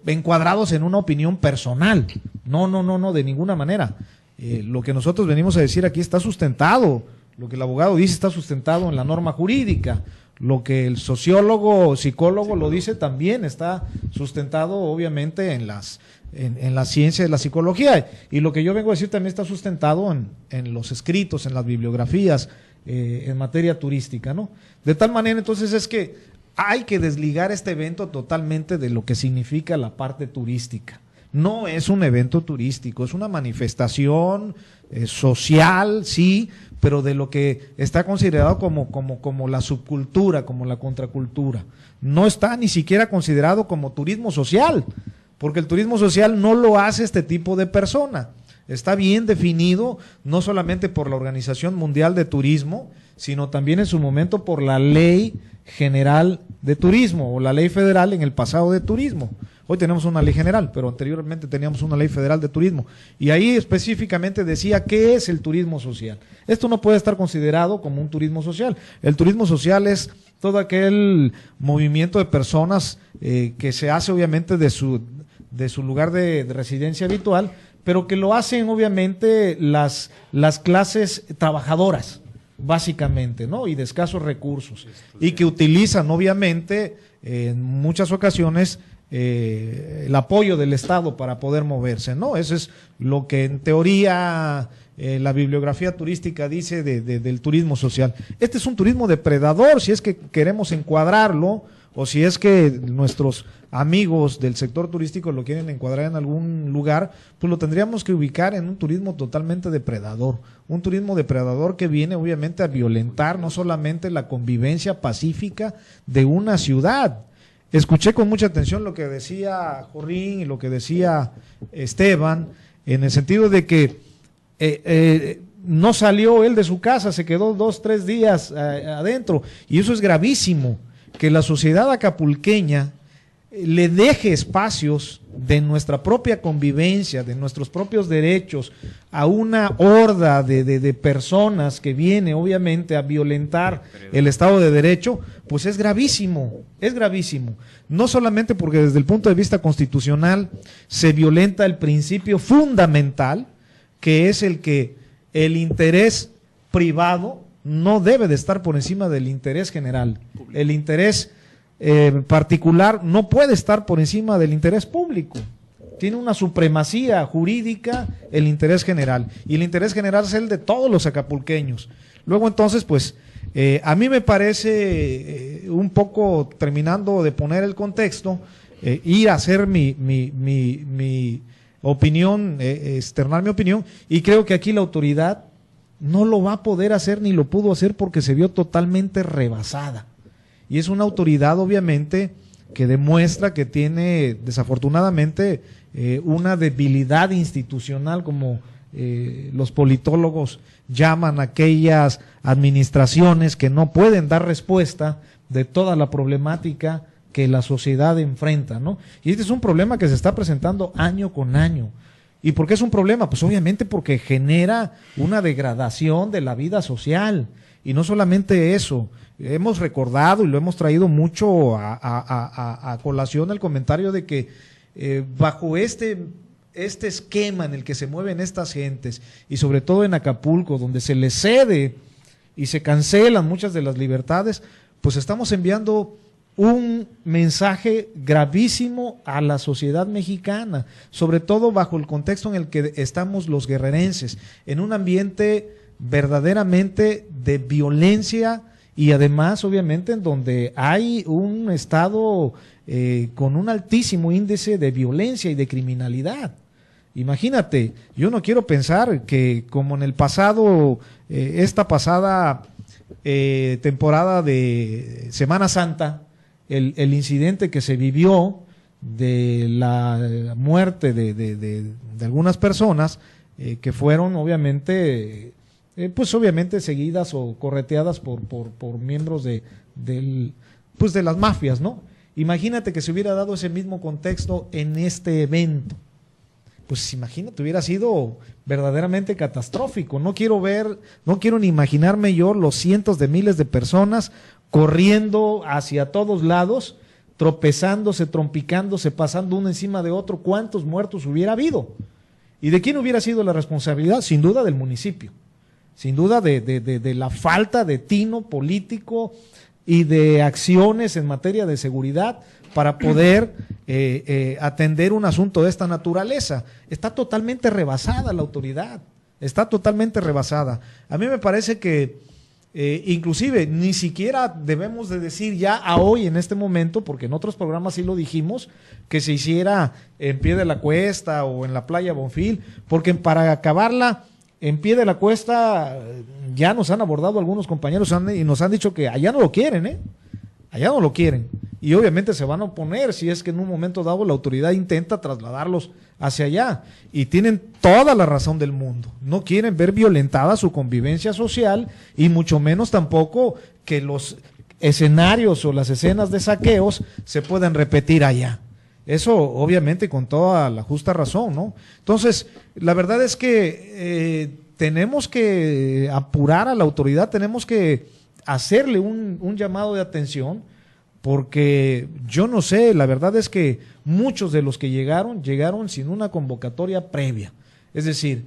encuadrados en una opinión personal. No, de ninguna manera. Lo que nosotros venimos a decir aquí está sustentado, lo que el abogado dice está sustentado en la norma jurídica, Lo que el sociólogo o psicólogo lo dice también está sustentado obviamente en la ciencia de la psicología. Y lo que yo vengo a decir también está sustentado en los escritos, en las bibliografías, en materia turística, ¿no? De tal manera entonces es que hay que desligar este evento totalmente de lo que significa la parte turística. No es un evento turístico, es una manifestación social, sí, pero de lo que está considerado como la subcultura, como la contracultura. No está ni siquiera considerado como turismo social, porque el turismo social no lo hace este tipo de persona. Está bien definido, no solamente por la Organización Mundial de Turismo, sino también en su momento por la Ley General de Turismo o la Ley Federal en el pasado de Turismo. Hoy tenemos una ley general, pero anteriormente teníamos una ley federal de turismo. Y ahí específicamente decía qué es el turismo social. Esto no puede estar considerado como un turismo social. El turismo social es todo aquel movimiento de personas que se hace obviamente de su lugar de residencia habitual, pero que lo hacen obviamente las clases trabajadoras, básicamente, ¿no? Y de escasos recursos. Y que utilizan obviamente en muchas ocasiones el apoyo del Estado para poder moverse, ¿no? Eso es lo que en teoría la bibliografía turística dice del turismo social. Este es un turismo depredador, si es que queremos encuadrarlo, o si es que nuestros amigos del sector turístico lo quieren encuadrar en algún lugar, pues lo tendríamos que ubicar en un turismo totalmente depredador. Un turismo depredador que viene obviamente a violentar no solamente la convivencia pacífica de una ciudad. Escuché con mucha atención lo que decía Jorrín y lo que decía Esteban, en el sentido de que no salió él de su casa, se quedó 2-3 días adentro, y eso es gravísimo, que la sociedad acapulqueña le deje espacios de nuestra propia convivencia, de nuestros propios derechos, a una horda de personas que viene obviamente a violentar el Estado de Derecho, pues es gravísimo, es gravísimo. No solamente porque desde el punto de vista constitucional se violenta el principio fundamental, que es el que el interés privado no debe de estar por encima del interés general. El interés particular no puede estar por encima del interés público. Tiene una supremacía jurídica el interés general, y el interés general es el de todos los acapulqueños. Luego entonces, pues, a mí me parece un poco, terminando de poner el contexto, ir a hacer mi opinión, externar mi opinión, y creo que aquí la autoridad no lo va a poder hacer ni lo pudo hacer porque se vio totalmente rebasada. Y es una autoridad obviamente que demuestra que tiene desafortunadamente una debilidad institucional, como los politólogos llaman aquellas administraciones que no pueden dar respuesta de toda la problemática que la sociedad enfrenta, ¿no? Y este es un problema que se está presentando año con año. ¿Y por qué es un problema? Pues obviamente porque genera una degradación de la vida social. Y no solamente eso, hemos recordado y lo hemos traído mucho a colación el comentario de que bajo este esquema en el que se mueven estas gentes, y sobre todo en Acapulco, donde se les cede y se cancelan muchas de las libertades, pues estamos enviando un mensaje gravísimo a la sociedad mexicana, sobre todo bajo el contexto en el que estamos los guerrerenses, en un ambiente verdaderamente de violencia, y además obviamente en donde hay un estado con un altísimo índice de violencia y de criminalidad. Imagínate, yo no quiero pensar que como en el pasado, esta pasada temporada de Semana Santa, el incidente que se vivió de la muerte de algunas personas que fueron obviamente pues obviamente seguidas o correteadas por miembros de las mafias, ¿no? Imagínate que se hubiera dado ese mismo contexto en este evento. Pues imagínate, hubiera sido verdaderamente catastrófico. No quiero ni imaginarme yo los cientos de miles de personas corriendo hacia todos lados, tropezándose, trompicándose, pasando uno encima de otro. ¿Cuántos muertos hubiera habido? ¿Y de quién hubiera sido la responsabilidad? Sin duda del municipio. Sin duda de la falta de tino político, y de acciones en materia de seguridad para poder atender un asunto de esta naturaleza. Está totalmente rebasada la autoridad, está totalmente rebasada. A mí me parece que inclusive ni siquiera debemos de decir ya a hoy en este momento, porque en otros programas sí lo dijimos, que se hiciera en Pie de la Cuesta o en la playa Bonfil, porque para acabarla en Pie de la Cuesta ya nos han abordado algunos compañeros y nos han dicho que allá no lo quieren, allá no lo quieren, y obviamente se van a oponer si es que en un momento dado la autoridad intenta trasladarlos hacia allá, y tienen toda la razón del mundo. No quieren ver violentada su convivencia social y mucho menos tampoco que los escenarios o las escenas de saqueos se puedan repetir allá. Eso obviamente con toda la justa razón, ¿no? Entonces, la verdad es que tenemos que apurar a la autoridad, tenemos que hacerle un llamado de atención, porque yo no sé, la verdad es que muchos de los que llegaron sin una convocatoria previa. Es decir,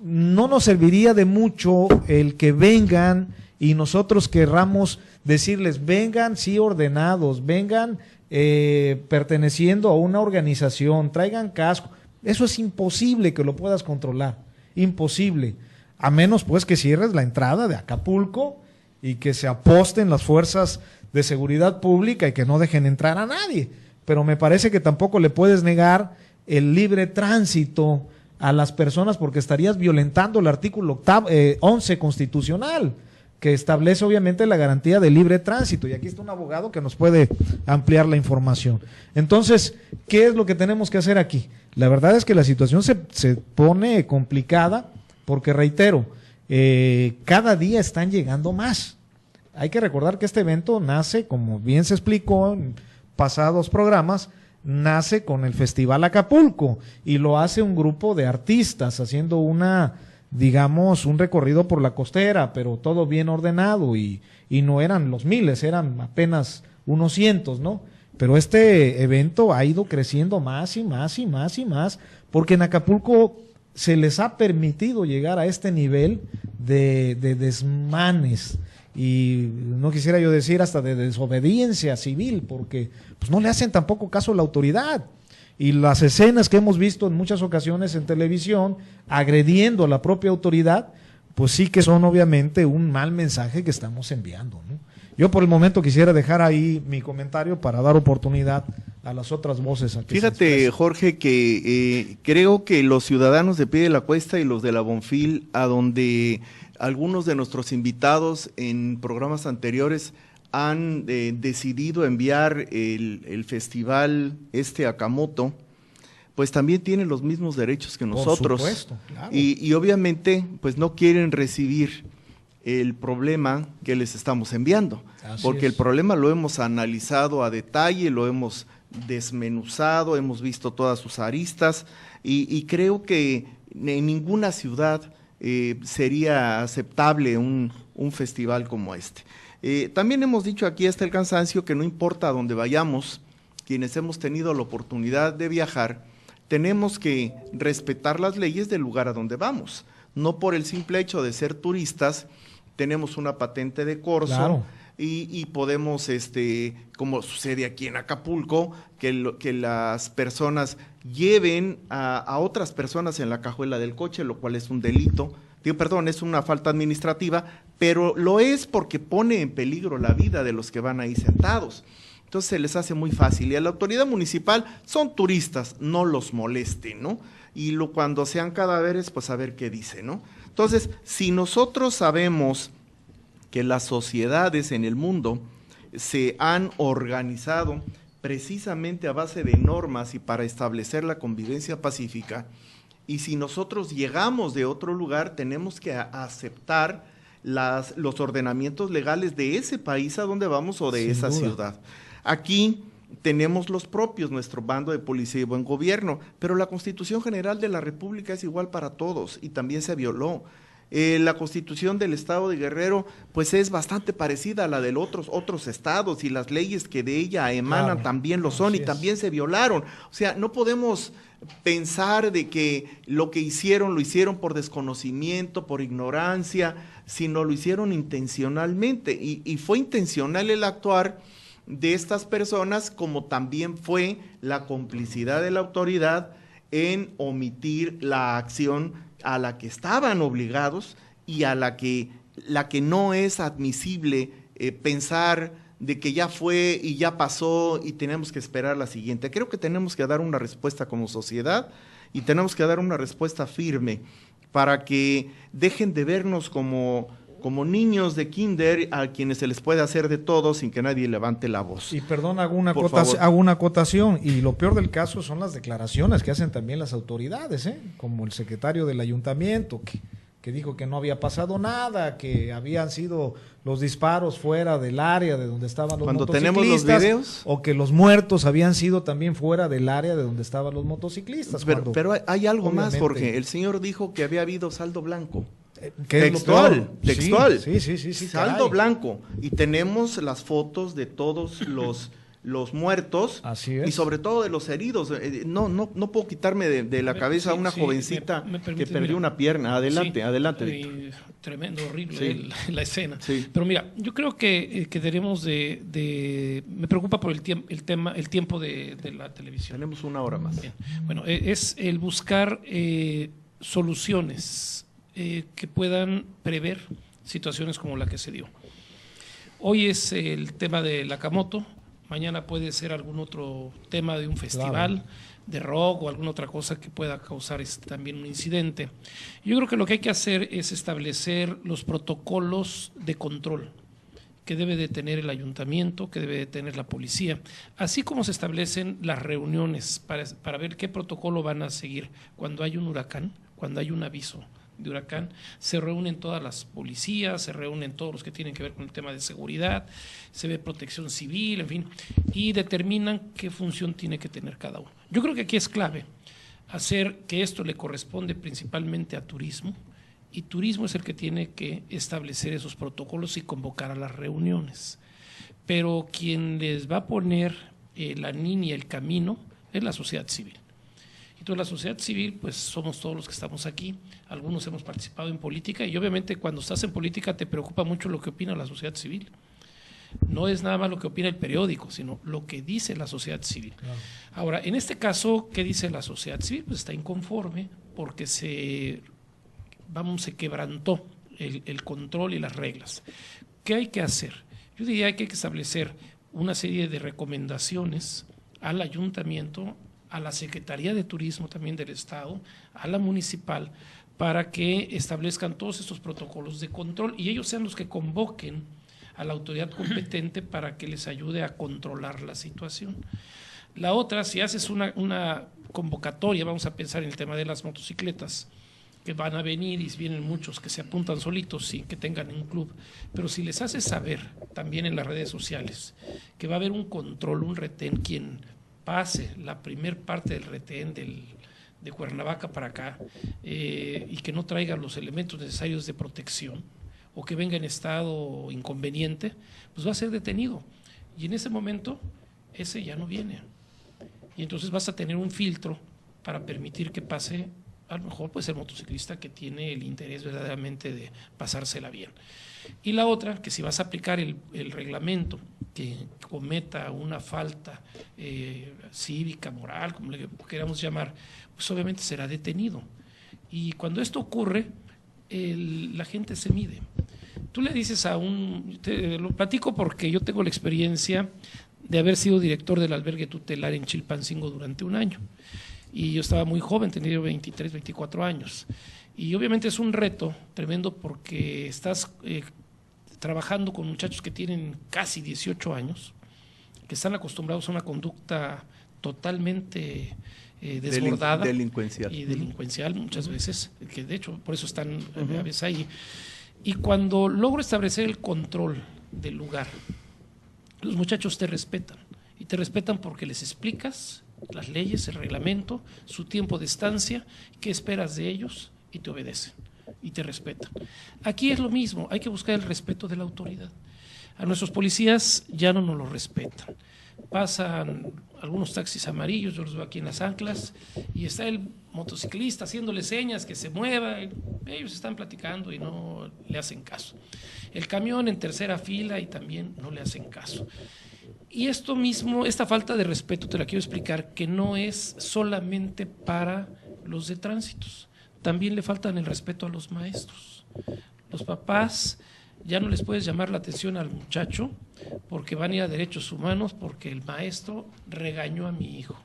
no nos serviría de mucho el que vengan y nosotros querramos decirles, vengan sí ordenados, vengan perteneciendo a una organización, traigan casco. Eso es imposible que lo puedas controlar, imposible, a menos pues que cierres la entrada de Acapulco y que se aposten las fuerzas de seguridad pública y que no dejen entrar a nadie. Pero me parece que tampoco le puedes negar el libre tránsito a las personas, porque estarías violentando el artículo 11 constitucional, que establece obviamente la garantía de libre tránsito, y aquí está un abogado que nos puede ampliar la información. Entonces, ¿qué es lo que tenemos que hacer aquí? La verdad es que la situación se pone complicada, porque reitero, cada día están llegando más. Hay que recordar que este evento nace, como bien se explicó en pasados programas, nace con el Festival Acapulco, y lo hace un grupo de artistas haciendo digamos, un recorrido por la costera, pero todo bien ordenado, y no eran los miles, eran apenas unos cientos, ¿no? Pero este evento ha ido creciendo más y más y más y más, porque en Acapulco se les ha permitido llegar a este nivel de desmanes, y no quisiera yo decir hasta de desobediencia civil, porque pues no le hacen tampoco caso a la autoridad. Y las escenas que hemos visto en muchas ocasiones en televisión agrediendo a la propia autoridad, pues sí que son obviamente un mal mensaje que estamos enviando, ¿no? Yo por el momento quisiera dejar ahí mi comentario para dar oportunidad a las otras voces. Fíjate, Jorge, que creo que los ciudadanos de Pie de la Cuesta y los de la Bonfil, a donde algunos de nuestros invitados en programas anteriores han decidido enviar el festival Acamoto, pues también tienen los mismos derechos que nosotros. Por supuesto, claro. Y obviamente pues no quieren recibir el problema que les estamos enviando, porque el problema lo hemos analizado a detalle, lo hemos desmenuzado, hemos visto todas sus aristas, y creo que en ninguna ciudad sería aceptable un festival como este. También hemos dicho aquí hasta el cansancio que no importa a dónde vayamos, quienes hemos tenido la oportunidad de viajar, tenemos que respetar las leyes del lugar a donde vamos. No por el simple hecho de ser turistas, tenemos una patente de corso, claro, y podemos, como sucede aquí en Acapulco, que las personas lleven a otras personas en la cajuela del coche, lo cual es un delito. Es una falta administrativa, pero lo es porque pone en peligro la vida de los que van ahí sentados. Entonces se les hace muy fácil, y a la autoridad municipal son turistas, no los molesten, ¿no? Y cuando sean cadáveres, pues a ver qué dice, ¿no? Entonces, si nosotros sabemos que las sociedades en el mundo se han organizado precisamente a base de normas y para establecer la convivencia pacífica, y si nosotros llegamos de otro lugar, tenemos que aceptar los ordenamientos legales de ese país a donde vamos o de esa ciudad. Aquí tenemos los propios, nuestro bando de policía y buen gobierno, pero la Constitución General de la República es igual para todos y también se violó. La Constitución del Estado de Guerrero pues es bastante parecida a la de otros estados, y las leyes que de ella emanan también lo son, y también se violaron. O sea, no podemos pensar de que lo hicieron por desconocimiento, por ignorancia, sino lo hicieron intencionalmente, y fue intencional el actuar de estas personas, como también fue la complicidad de la autoridad en omitir la acción a la que estaban obligados, y a la que no es admisible pensar de que ya fue y ya pasó y tenemos que esperar la siguiente. Creo que tenemos que dar una respuesta como sociedad, y tenemos que dar una respuesta firme para que dejen de vernos como niños de kinder a quienes se les puede hacer de todo sin que nadie levante la voz. Y perdón, hago una acotación, y lo peor del caso son las declaraciones que hacen también las autoridades, como el secretario del ayuntamiento, que dijo que no había pasado nada, que habían sido los disparos fuera del área de donde estaban los motociclistas. Cuando tenemos los videos. O que los muertos habían sido también fuera del área de donde estaban los motociclistas. Pero hay algo más, Jorge. El señor dijo que había habido saldo blanco. Textual. Sí, saldo blanco. Y tenemos las fotos de todos los muertos. Así es. Y sobre todo de los heridos. No puedo quitarme de la cabeza a una jovencita que perdió una pierna. Adelante. Tremendo, horrible la escena. Sí. Pero mira, yo creo que debemos me preocupa por el tiempo de la televisión. Tenemos una hora más. Bien. Bueno, es el buscar soluciones que puedan prever situaciones como la que se dio. Hoy es el tema de la Nakamoto, mañana puede ser algún otro tema de un festival de rock o alguna otra cosa que pueda causar también un incidente. Yo creo que lo que hay que hacer es establecer los protocolos de control que debe de tener el ayuntamiento, que debe de tener la policía, así como se establecen las reuniones para ver qué protocolo van a seguir cuando hay un huracán, cuando hay un aviso de huracán. Se reúnen todas las policías, se reúnen todos los que tienen que ver con el tema de seguridad, se ve protección civil, en fin, y determinan qué función tiene que tener cada uno. Yo creo que aquí es clave hacer que esto le corresponde principalmente a turismo, y turismo es el que tiene que establecer esos protocolos y convocar a las reuniones. Pero quien les va a poner la línea, el camino, es la sociedad civil. Entonces la sociedad civil, pues somos todos los que estamos aquí, algunos hemos participado en política, y obviamente cuando estás en política te preocupa mucho lo que opina la sociedad civil. No es nada más lo que opina el periódico, sino lo que dice la sociedad civil. Claro. Ahora, en este caso, ¿qué dice la sociedad civil? Pues está inconforme porque se quebrantó el control y las reglas. ¿Qué hay que hacer? Yo diría que hay que establecer una serie de recomendaciones al ayuntamiento, a la Secretaría de Turismo también del Estado, a la municipal, para que establezcan todos estos protocolos de control y ellos sean los que convoquen a la autoridad competente para que les ayude a controlar la situación. La otra, si haces una convocatoria, vamos a pensar en el tema de las motocicletas, que van a venir y vienen muchos que se apuntan solitos sin que tengan un club, pero si les haces saber también en las redes sociales que va a haber un control, un retén, quien pase la primer parte del retén de Cuernavaca para acá y que no traiga los elementos necesarios de protección o que venga en estado inconveniente, pues va a ser detenido. Y en ese momento, ese ya no viene. Y entonces vas a tener un filtro para permitir que pase, a lo mejor pues el motociclista que tiene el interés verdaderamente de pasársela bien. Y la otra, que si vas a aplicar el reglamento que cometa una falta cívica, moral, como le queramos llamar, pues obviamente será detenido. Y cuando esto ocurre, la gente se mide. Tú le dices lo platico porque yo tengo la experiencia de haber sido director del albergue tutelar en Chilpancingo durante un año. Y yo estaba muy joven, tenía 23, 24 años. Y obviamente es un reto tremendo porque estás trabajando con muchachos que tienen casi 18 años, que están acostumbrados a una conducta totalmente desbordada. Delincuencial. Y delincuencial muchas veces, que de hecho por eso están a veces ahí. Y cuando logro establecer el control del lugar, los muchachos te respetan. Y te respetan porque les explicas las leyes, el reglamento, su tiempo de estancia, qué esperas de ellos y te obedecen y te respetan. Aquí es lo mismo, hay que buscar el respeto de la autoridad. A nuestros policías ya no nos lo respetan. Pasan algunos taxis amarillos, yo los veo aquí en las anclas, y está el motociclista haciéndole señas que se mueva, y ellos están platicando y no le hacen caso. El camión en tercera fila y también no le hacen caso. Y esto mismo, esta falta de respeto, te la quiero explicar, que no es solamente para los de tránsitos, también le faltan el respeto a los maestros. Los papás ya no les puedes llamar la atención al muchacho porque van a ir a derechos humanos porque el maestro regañó a mi hijo.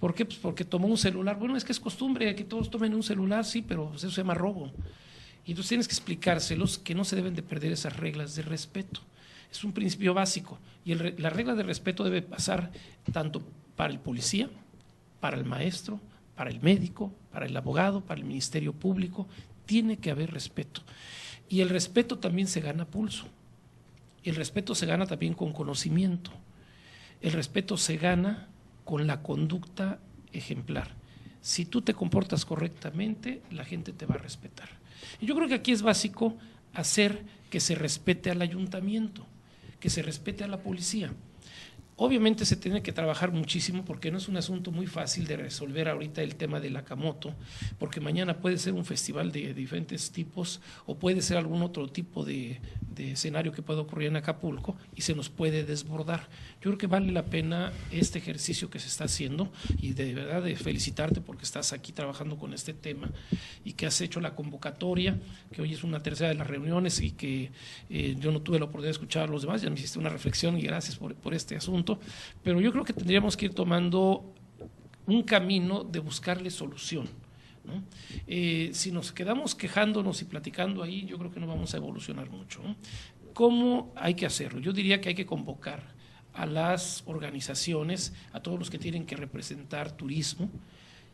¿Por qué? Pues porque tomó un celular. Bueno, es que es costumbre que todos tomen un celular, sí, pero eso se llama robo. Y entonces tienes que explicárselos que no se deben de perder esas reglas de respeto. Es un principio básico. Y la regla de respeto debe pasar tanto para el policía, para el maestro, para el médico, para el abogado, para el Ministerio Público. Tiene que haber respeto. Y el respeto también se gana a pulso. El respeto se gana también con conocimiento. El respeto se gana con la conducta ejemplar. Si tú te comportas correctamente, la gente te va a respetar. Y yo creo que aquí es básico hacer que se respete al ayuntamiento, que se respete a la policía. Obviamente se tiene que trabajar muchísimo porque no es un asunto muy fácil de resolver ahorita el tema del Akamoto, porque mañana puede ser un festival de diferentes tipos o puede ser algún otro tipo de escenario que pueda ocurrir en Acapulco y se nos puede desbordar. Yo creo que vale la pena este ejercicio que se está haciendo y de verdad de felicitarte porque estás aquí trabajando con este tema y que has hecho la convocatoria, que hoy es una tercera de las reuniones y que yo no tuve la oportunidad de escuchar a los demás, ya me hiciste una reflexión y gracias por este asunto, pero yo creo que tendríamos que ir tomando un camino de buscarle solución, ¿no? Si nos quedamos quejándonos y platicando ahí, yo creo que no vamos a evolucionar mucho, ¿no? ¿Cómo hay que hacerlo? Yo diría que hay que convocar a las organizaciones, a todos los que tienen que representar turismo,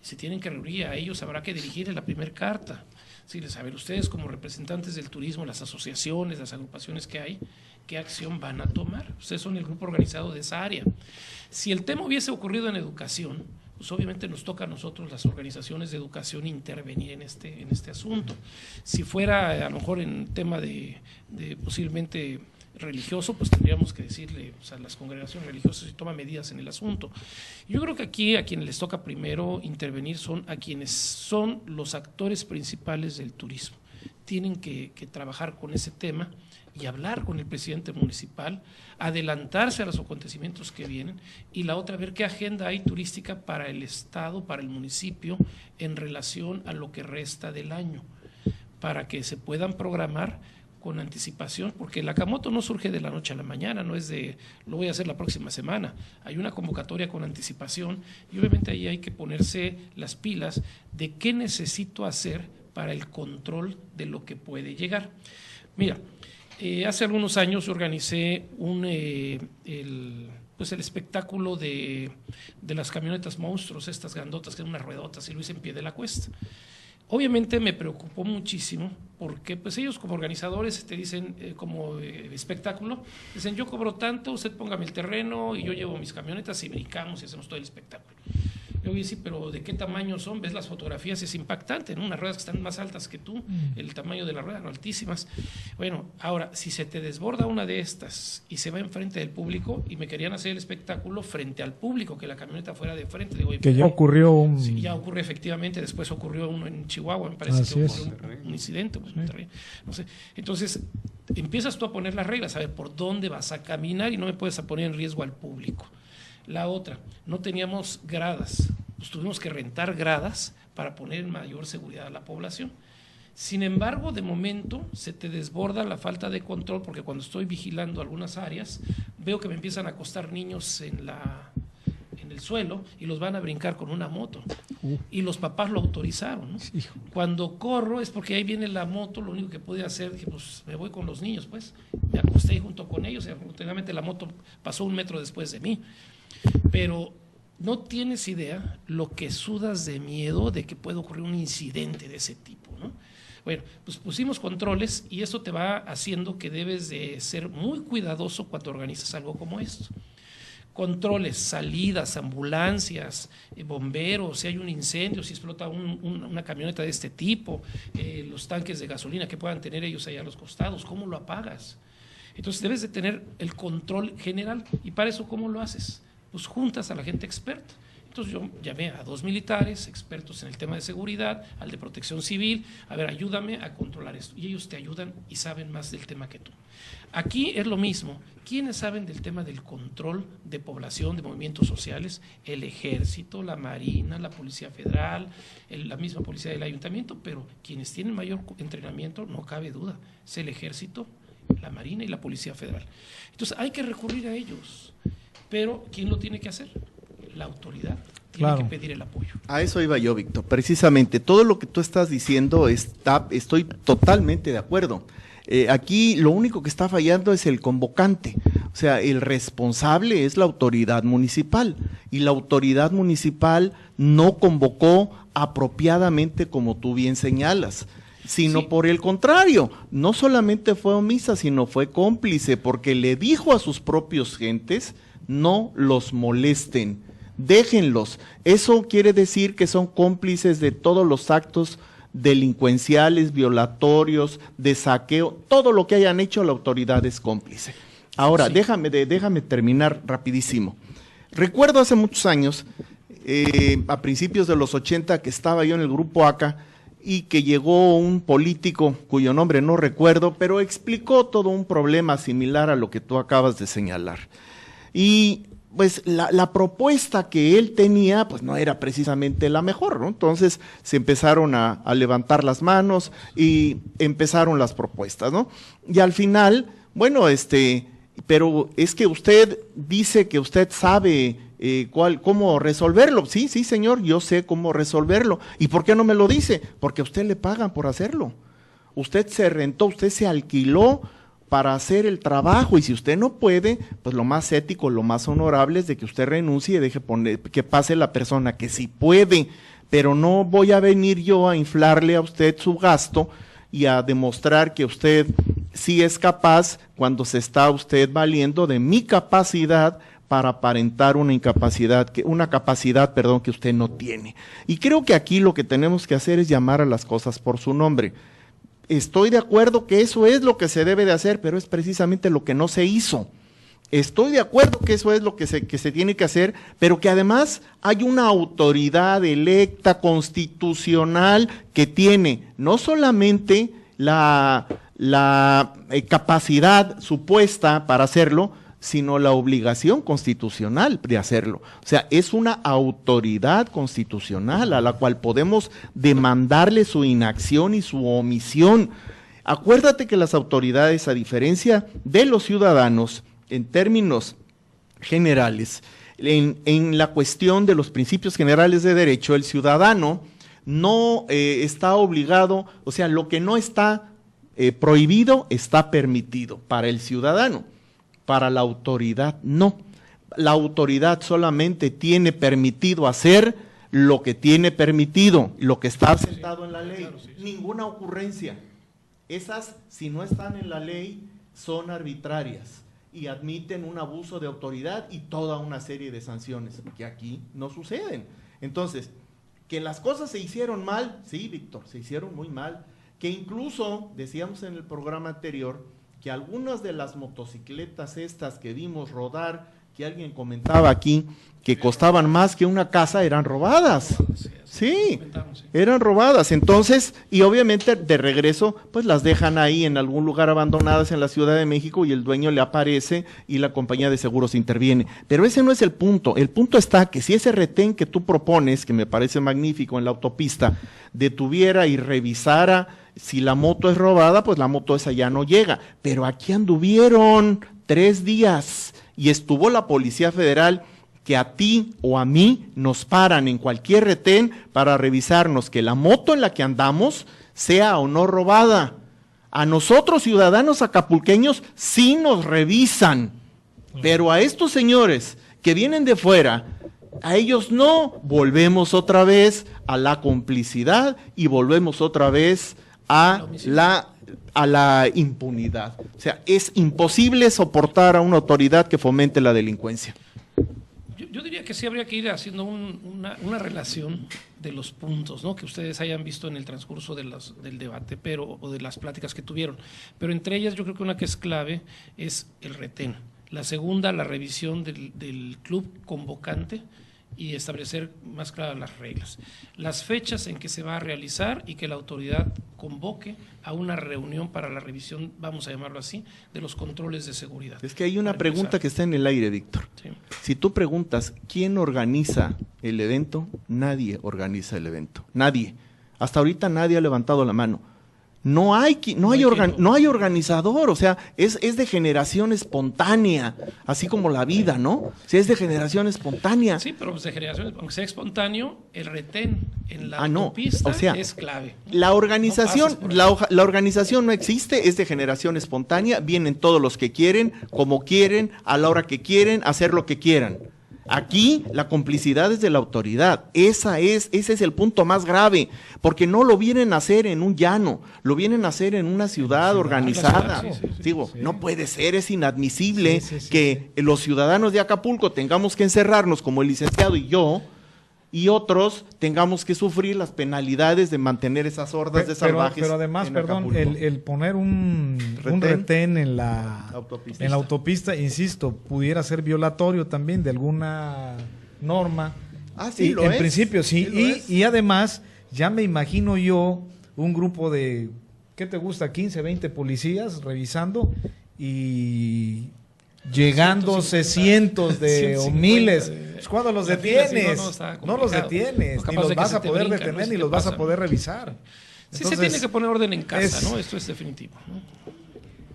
se tienen que reunir, a ellos habrá que dirigir la primera carta. Si les saben ustedes como representantes del turismo, las asociaciones, las agrupaciones que hay, ¿qué acción van a tomar? Ustedes son el grupo organizado de esa área. Si el tema hubiese ocurrido en educación, pues obviamente nos toca a nosotros, las organizaciones de educación, intervenir en este asunto. Si fuera a lo mejor en tema de posiblemente religioso, pues tendríamos que decirle, o sea, las congregaciones religiosas si toman medidas en el asunto. Yo creo que aquí a quienes les toca primero intervenir son a quienes son los actores principales del turismo. Tienen que trabajar con ese tema y hablar con el presidente municipal, adelantarse a los acontecimientos que vienen y la otra, ver qué agenda hay turística para el estado, para el municipio en relación a lo que resta del año, para que se puedan programar con anticipación, porque el Akamoto no surge de la noche a la mañana, no es de lo voy a hacer la próxima semana, hay una convocatoria con anticipación y obviamente ahí hay que ponerse las pilas de qué necesito hacer para el control de lo que puede llegar. Mira, hace algunos años organicé el espectáculo de las camionetas monstruos, estas grandotas que eran unas ruedotas, y lo hice en Pie de la Cuesta. Obviamente me preocupó muchísimo porque pues ellos como organizadores te dicen, como espectáculo, dicen yo cobro tanto, usted póngame el terreno y yo llevo mis camionetas y brincamos y hacemos todo el espectáculo. Yo voy a decir, pero ¿de qué tamaño son? Ves las fotografías, es impactante, ¿no? Unas ruedas que están más altas que tú, el tamaño de la rueda, no, altísimas. Bueno, ahora, si se te desborda una de estas y se va enfrente del público, y me querían hacer el espectáculo frente al público, que la camioneta fuera de frente. Digo, que ya ocurrió un... Sí, ya ocurrió efectivamente, después ocurrió uno en Chihuahua, me parece que ocurrió un incidente, pues, no sé. Entonces, empiezas tú a poner las reglas, a ver por dónde vas a caminar y no me puedes poner en riesgo al público. La otra, no teníamos gradas, pues tuvimos que rentar gradas para poner en mayor seguridad a la población. Sin embargo, de momento se te desborda la falta de control porque cuando estoy vigilando algunas áreas veo que me empiezan a acostar niños en el suelo y los van a brincar con una moto y los papás lo autorizaron, ¿no? Cuando corro es porque ahí viene la moto, lo único que pude hacer, dije pues me voy con los niños, pues me acosté junto con ellos y afortunadamente la moto pasó 1 metro después de mí. Pero no tienes idea lo que sudas de miedo de que pueda ocurrir un incidente de ese tipo, ¿no? Bueno, pues pusimos controles y eso te va haciendo que debes de ser muy cuidadoso cuando organizas algo como esto. controles, salidas, ambulancias, bomberos, si hay un incendio, si explota una camioneta de este tipo, los tanques de gasolina que puedan tener ellos allá a los costados, ¿cómo lo apagas? Entonces debes de tener el control general, y para eso, ¿cómo lo haces? Pues juntas a la gente experta. Entonces yo llamé a 2 militares, expertos en el tema de seguridad, al de protección civil, a ver, ayúdame a controlar esto. Y ellos te ayudan y saben más del tema que tú. Aquí es lo mismo. ¿Quiénes saben del tema del control de población, de movimientos sociales? El Ejército, la Marina, la Policía Federal, la misma Policía del Ayuntamiento, pero quienes tienen mayor entrenamiento, no cabe duda, es el Ejército, la Marina y la Policía Federal. Entonces hay que recurrir a ellos, pero ¿quién lo tiene que hacer? La autoridad tiene que pedir el apoyo. A eso iba yo, Víctor. Precisamente, todo lo que tú estás diciendo estoy totalmente de acuerdo. Aquí lo único que está fallando es el convocante, o sea, el responsable es la autoridad municipal, y la autoridad municipal no convocó apropiadamente, como tú bien señalas, sino sí, por el contrario, no solamente fue omisa, sino fue cómplice, porque le dijo a sus propios gentes, no los molesten, déjenlos. Eso quiere decir que son cómplices de todos los actos delincuenciales, violatorios, de saqueo, todo lo que hayan hecho la autoridad es cómplice. Ahora, sí, déjame terminar rapidísimo. Recuerdo hace muchos años, a principios de los 80, que estaba yo en el grupo ACA y que llegó un político cuyo nombre no recuerdo, pero explicó todo un problema similar a lo que tú acabas de señalar. Y pues la propuesta que él tenía, pues no era precisamente la mejor, ¿no? Entonces se empezaron a levantar las manos y empezaron las propuestas, ¿no? Y al final, bueno, pero es que usted dice que usted sabe cómo resolverlo. Sí, señor, yo sé cómo resolverlo. ¿Y por qué no me lo dice? Porque a usted le pagan por hacerlo. Usted se rentó, usted se alquiló para hacer el trabajo, y si usted no puede, pues lo más ético, lo más honorable es de que usted renuncie y deje que pase la persona que sí puede, pero no voy a venir yo a inflarle a usted su gasto y a demostrar que usted sí es capaz cuando se está usted valiendo de mi capacidad para aparentar una capacidad que usted no tiene. Y creo que aquí lo que tenemos que hacer es llamar a las cosas por su nombre. Estoy de acuerdo que eso es lo que se debe de hacer, pero es precisamente lo que no se hizo. Estoy de acuerdo que eso es lo que se tiene que hacer, pero que además hay una autoridad electa constitucional que tiene no solamente la capacidad supuesta para hacerlo, sino la obligación constitucional de hacerlo. O sea, es una autoridad constitucional a la cual podemos demandarle su inacción y su omisión. Acuérdate que las autoridades, a diferencia de los ciudadanos, en términos generales, en la cuestión de los principios generales de derecho, el ciudadano no está obligado, o sea, lo que no está prohibido está permitido para el ciudadano. Para la autoridad no. La autoridad solamente tiene permitido hacer lo que tiene permitido, lo que está aceptado en la ley. Claro, sí. Ninguna ocurrencia. Esas, si no están en la ley, son arbitrarias y admiten un abuso de autoridad y toda una serie de sanciones que aquí no suceden. Entonces, que las cosas se hicieron mal, sí, Víctor, se hicieron muy mal, que incluso, decíamos en el programa anterior, que algunas de las motocicletas estas que vimos rodar, que alguien comentaba aquí, que costaban más que una casa, eran robadas. Sí, eran robadas. Entonces, y obviamente de regreso, pues las dejan ahí en algún lugar abandonadas en la Ciudad de México y el dueño le aparece y la compañía de seguros interviene. Pero ese no es el punto. El punto está que si ese retén que tú propones, que me parece magnífico en la autopista, detuviera y revisara si la moto es robada, pues la moto esa ya no llega. Pero aquí anduvieron 3 días y estuvo la Policía Federal, que a ti o a mí nos paran en cualquier retén para revisarnos que la moto en la que andamos sea o no robada. A nosotros, ciudadanos acapulqueños, sí nos revisan, pero a estos señores que vienen de fuera, a ellos no. Volvemos otra vez a la complicidad y volvemos otra vez a la impunidad. O sea, es imposible soportar a una autoridad que fomente la delincuencia. Yo diría que sí habría que ir haciendo una relación de los puntos, ¿no?, que ustedes hayan visto en el transcurso del debate, o de las pláticas que tuvieron. Pero entre ellas yo creo que una que es clave es el retén. La segunda, la revisión del club convocante y establecer más claras las reglas. Las fechas en que se va a realizar y que la autoridad convoque a una reunión para la revisión, vamos a llamarlo así, de los controles de seguridad. Es que hay una pregunta que está en el aire, Víctor. Sí. Si tú preguntas quién organiza el evento, nadie organiza el evento. Nadie. Hasta ahorita nadie ha levantado la mano. No hay organizador, o sea, es de generación espontánea, así como la vida, ¿no? O sea, es de generación espontánea. Sí, pero pues de generación, aunque sea espontáneo, el retén en la no, autopista o sea, es clave. La organización, No la organización no existe, es de generación espontánea, vienen todos los que quieren, como quieren, a la hora que quieren, hacer lo que quieran. Aquí la complicidad es de la autoridad, ese es el punto más grave, porque no lo vienen a hacer en un llano, lo vienen a hacer en una ciudad organizada. Digo, no puede ser, es inadmisible que los ciudadanos de Acapulco tengamos que encerrarnos como el licenciado y yo, y otros tengamos que sufrir las penalidades de mantener esas hordas de salvajes. Pero además, perdón, el poner un retén en la autopista, insisto, pudiera ser violatorio también de alguna norma. Sí, en principio sí, y además ya me imagino yo un grupo de, ¿qué te gusta? 15, 20 policías revisando y llegándose cientos de o miles. ¿Cuándo los detienes? No los detienes, ni los vas a poder detener, ni los vas a poder revisar. Sí, se tiene que poner orden en casa, ¿no? Esto es definitivo, ¿no?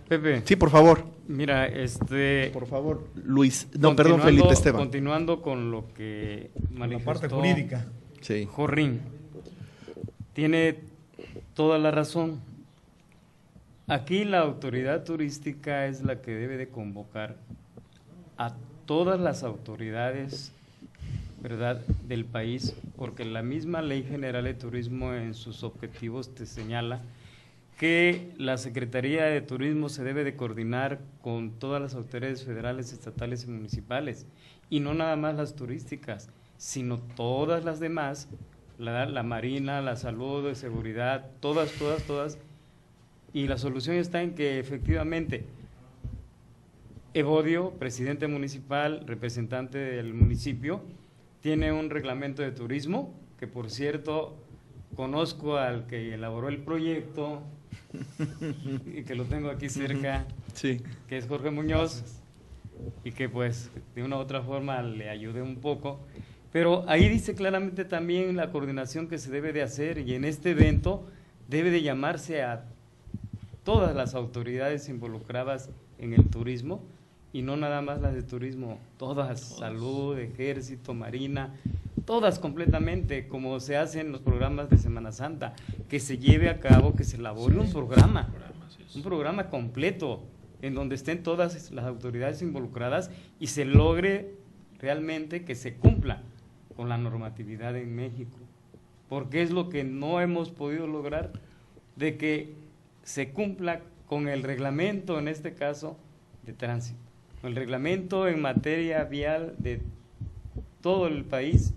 Pepe. Sí, por favor. Mira, por favor, Luis. No, perdón, Felipe Esteban. Continuando con lo que manifestó la parte jurídica. Sí. Jorrín. Tiene toda la razón. Aquí la autoridad turística es la que debe de convocar a todas las autoridades, ¿verdad?, del país, porque la misma Ley General de Turismo en sus objetivos te señala que la Secretaría de Turismo se debe de coordinar con todas las autoridades federales, estatales y municipales, y no nada más las turísticas, sino todas las demás, la Marina, la Salud, de Seguridad, todas, y la solución está en que efectivamente Evodio, presidente municipal, representante del municipio, tiene un reglamento de turismo, que por cierto conozco al que elaboró el proyecto y que lo tengo aquí cerca, sí, que es Jorge Muñoz, y que pues de una u otra forma le ayudé un poco, pero ahí dice claramente también la coordinación que se debe de hacer, y en este evento debe de llamarse a todas las autoridades involucradas en el turismo, y no nada más las de turismo, todas, salud, ejército, marina, todas completamente, como se hace en los programas de Semana Santa, que se lleve a cabo, que se elabore un programa completo, en donde estén todas las autoridades involucradas y se logre realmente que se cumpla con la normatividad en México, porque es lo que no hemos podido lograr, de que se cumpla con el reglamento, en este caso, de tránsito, el reglamento en materia vial de todo el país,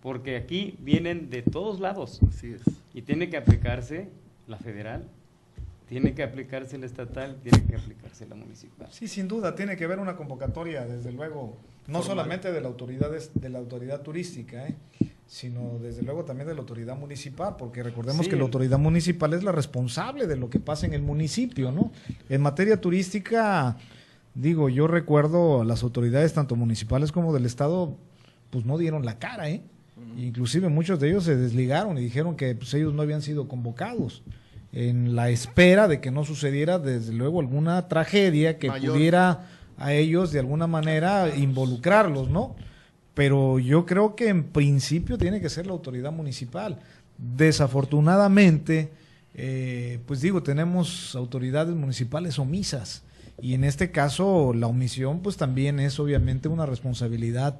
porque aquí vienen de todos lados. Así es. Y tiene que aplicarse la federal, tiene que aplicarse la estatal, tiene que aplicarse la municipal. Sí, sin duda, tiene que haber una convocatoria, desde luego, no solamente de la autoridad turística, sino desde luego también de la autoridad municipal, porque recordemos que la autoridad municipal es la responsable de lo que pasa en el municipio, ¿no? En materia turística, digo, yo recuerdo las autoridades tanto municipales como del estado, pues no dieron la cara, Inclusive muchos de ellos se desligaron y dijeron que pues, ellos no habían sido convocados, en la espera de que no sucediera desde luego alguna tragedia que pudiera a ellos de alguna manera involucrarlos, ¿no? Pero yo creo que en principio tiene que ser la autoridad municipal. Desafortunadamente, pues digo, tenemos autoridades municipales omisas, y en este caso la omisión pues también es obviamente una responsabilidad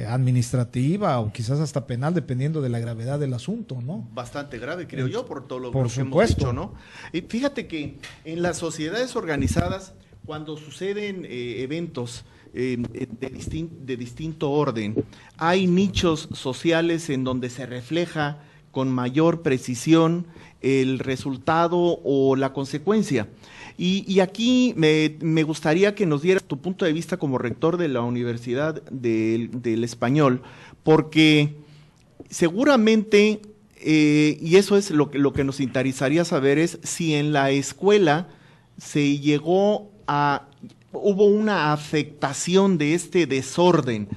administrativa o quizás hasta penal, dependiendo de la gravedad del asunto, ¿no? Bastante grave, creo yo, por todo lo por que hemos dicho, ¿no? Y fíjate que en las sociedades organizadas, cuando suceden eventos de distinto orden. Hay nichos sociales en donde se refleja con mayor precisión el resultado o la consecuencia. Y aquí me gustaría que nos dieras tu punto de vista como rector de la Universidad del Español, porque seguramente, y eso es lo que nos interesaría saber, es si en la escuela hubo una afectación de este desorden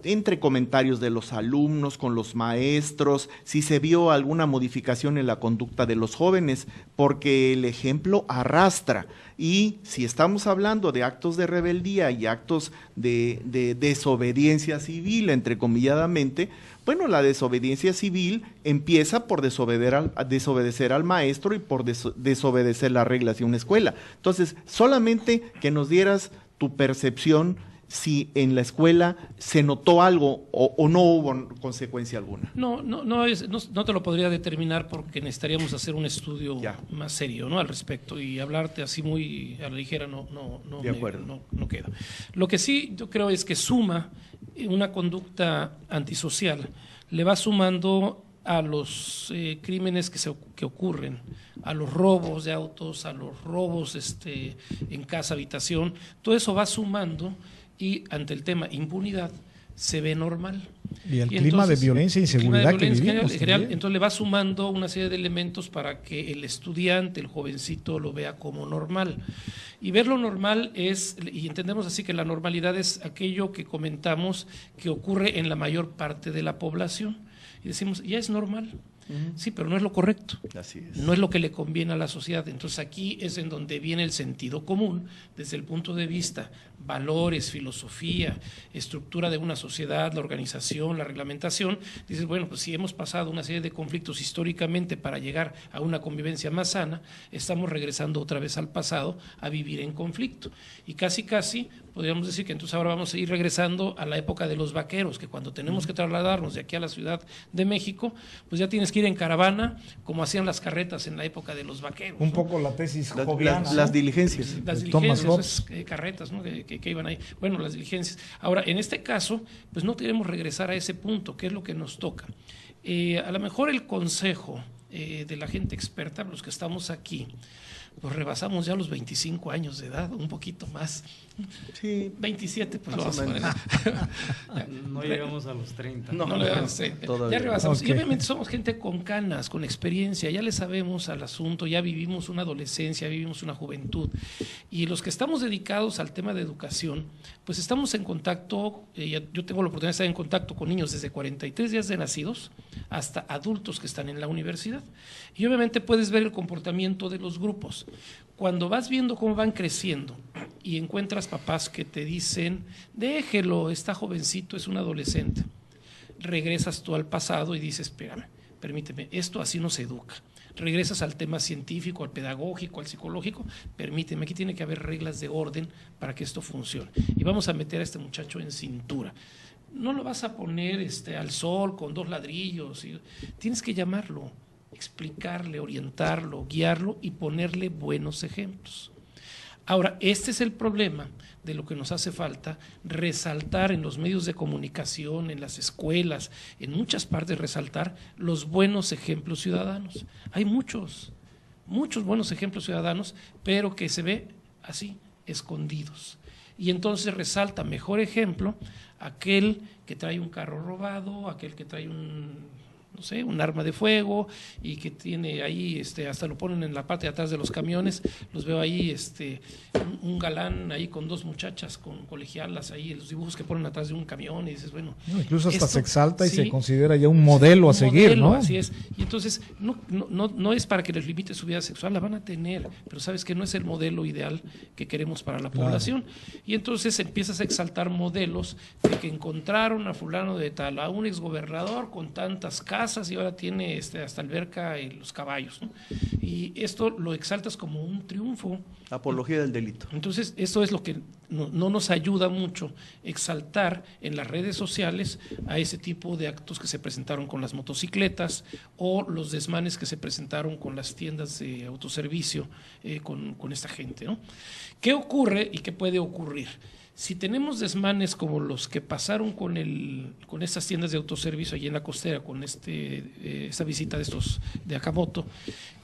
entre comentarios de los alumnos con los maestros, si se vio alguna modificación en la conducta de los jóvenes, porque el ejemplo arrastra. Y si estamos hablando de actos de rebeldía y actos de desobediencia civil, entrecomilladamente, bueno, la desobediencia civil empieza por desobedecer al maestro y por desobedecer las reglas de una escuela. Entonces, solamente que nos dieras tu percepción si en la escuela se notó algo o no hubo consecuencia alguna. No te lo podría determinar porque necesitaríamos hacer un estudio más serio, ¿no?, al respecto, y hablarte así muy a la ligera no queda. Lo que sí yo creo es que suma una conducta antisocial, le va sumando a los crímenes que ocurren, a los robos de autos, a los robos en casa, habitación, todo eso va sumando. Y ante el tema impunidad se ve normal. Y el clima de violencia e inseguridad que vivimos. Entonces le va sumando una serie de elementos para que el estudiante, el jovencito, lo vea como normal. Y verlo normal y entendemos así que la normalidad es aquello que comentamos que ocurre en la mayor parte de la población. Y decimos, ya es normal. Sí, pero no es lo correcto. Así es. No es lo que le conviene a la sociedad. Entonces aquí es en donde viene el sentido común desde el punto de vista valores, filosofía, estructura de una sociedad, la organización, la reglamentación. Dices, bueno, pues si hemos pasado una serie de conflictos históricamente para llegar a una convivencia más sana, estamos regresando otra vez al pasado a vivir en conflicto. Y casi podríamos decir que entonces ahora vamos a ir regresando a la época de los vaqueros, que cuando tenemos que trasladarnos de aquí a la Ciudad de México, pues ya tienes que ir en caravana, como hacían las carretas en la época de los vaqueros. Un poco la tesis joviana, las diligencias. Las diligencias, carretas, ¿no?, que iban ahí. Bueno, las diligencias. Ahora, en este caso, pues no queremos regresar a ese punto, que es lo que nos toca. A lo mejor el consejo de la gente experta, los que estamos aquí, pues rebasamos ya los 25 años de edad, un poquito más. Sí. 27, pues más lo vamos a poner. No llegamos a los 30. No llegamos a 30. Ya rebasamos. Okay. Y obviamente somos gente con canas, con experiencia, ya le sabemos al asunto, ya vivimos una adolescencia, vivimos una juventud. Y los que estamos dedicados al tema de educación, pues estamos en contacto, yo tengo la oportunidad de estar en contacto con niños desde 43 días de nacidos hasta adultos que están en la universidad. Y obviamente puedes ver el comportamiento de los grupos. Cuando vas viendo cómo van creciendo y encuentras papás que te dicen, déjelo, está jovencito, es un adolescente, regresas tú al pasado y dices, espérame, permíteme, esto así no se educa. Regresas al tema científico, al pedagógico, al psicológico, permíteme, aquí tiene que haber reglas de orden para que esto funcione. Y vamos a meter a este muchacho en cintura. No lo vas a poner al sol con 2 ladrillos, tienes que llamarlo, explicarle, orientarlo, guiarlo y ponerle buenos ejemplos. Ahora, este es el problema de lo que nos hace falta, resaltar en los medios de comunicación, en las escuelas, en muchas partes, resaltar los buenos ejemplos ciudadanos. Hay muchos buenos ejemplos ciudadanos, pero que se ve así, escondidos. Y entonces resalta mejor ejemplo aquel que trae un carro robado, aquel que trae un arma de fuego y que tiene ahí, hasta lo ponen en la parte de atrás de los camiones, los veo ahí, un galán ahí con 2 muchachas con colegialas ahí, los dibujos que ponen atrás de un camión y dices, bueno. No, incluso hasta se exalta y se considera ya un modelo a seguir, ¿no? Así es. Y entonces, no es para que les limite su vida sexual, la van a tener, pero sabes que no es el modelo ideal que queremos para la población. Y entonces empiezas a exaltar modelos de que encontraron a fulano de tal, a un exgobernador con tantas casas y ahora tiene hasta alberca y los caballos, ¿no? Y esto lo exaltas como un triunfo. Apología del delito. Entonces, eso es lo que no nos ayuda mucho, exaltar en las redes sociales a ese tipo de actos que se presentaron con las motocicletas o los desmanes que se presentaron con las tiendas de autoservicio con esta gente, ¿no? ¿Qué ocurre y qué puede ocurrir? Si tenemos desmanes como los que pasaron con estas tiendas de autoservicio allí en la costera, con esta visita de Akamoto,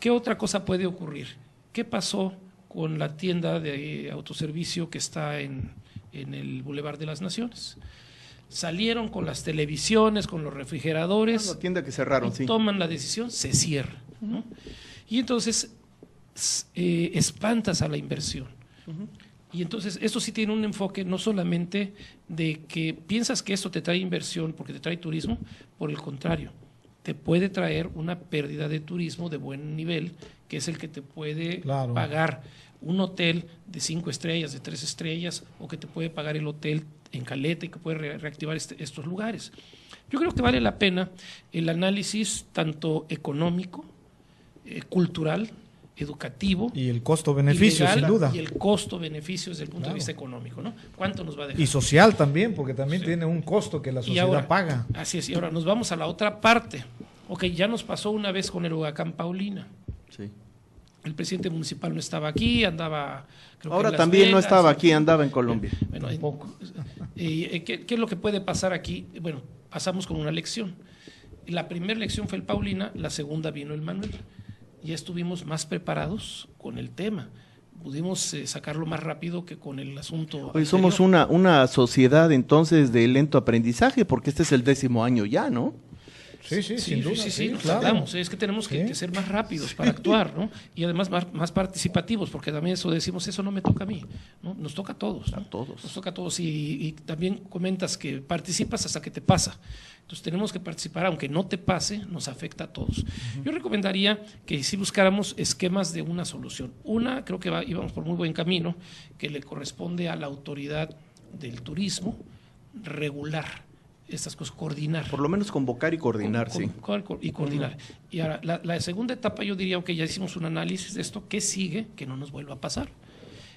¿qué otra cosa puede ocurrir? ¿Qué pasó con la tienda de autoservicio que está en el Boulevard de las Naciones? Salieron con las televisiones, con los refrigeradores. La tienda que cerraron, y sí. toman la decisión, se cierra, ¿no? Y entonces espantas a la inversión. Y entonces esto sí tiene un enfoque no solamente de que piensas que esto te trae inversión porque te trae turismo, por el contrario, te puede traer una pérdida de turismo de buen nivel, que es el que te puede pagar un hotel de 5 estrellas, de 3 estrellas, o que te puede pagar el hotel en Caleta y que puede reactivar estos lugares. Yo creo que vale la pena el análisis tanto económico, cultural, educativo. Y el costo-beneficio, sin duda. Y el costo-beneficio desde el punto de vista económico, ¿no? ¿Cuánto nos va a dejar? Y social también, porque también tiene un costo que la sociedad ahora, paga. Así es, y ahora nos vamos a la otra parte. Ok, ya nos pasó una vez con el huracán Paulina. Sí. El presidente municipal no estaba aquí, andaba... Ahora también no estaba aquí, andaba en Colombia. Bueno, ¿qué es lo que puede pasar aquí? Bueno, pasamos con una lección. La primera lección fue el Paulina, la segunda vino el Manuel. Ya estuvimos más preparados con el tema. Pudimos sacarlo más rápido que con el asunto. Hoy somos una sociedad entonces de lento aprendizaje, porque este es el 10º año ya, ¿no? Sí, sin duda. Sí, nos tardamos. Es que tenemos que ser más rápidos para actuar, ¿no? Y además más participativos, porque también eso decimos, eso no me toca a mí, ¿no? Nos toca a todos, ¿no? A todos. Nos toca a todos. Y también comentas que participas hasta que te pasa. Entonces tenemos que participar, aunque no te pase, nos afecta a todos. Yo recomendaría que si buscáramos esquemas de una solución. Una, creo que íbamos por muy buen camino, que le corresponde a la autoridad del turismo regular estas cosas, coordinar. Por lo menos convocar y coordinar, sí. Y coordinar. Y ahora, la segunda etapa yo diría, ok, ya hicimos un análisis de esto, ¿qué sigue? Que no nos vuelva a pasar.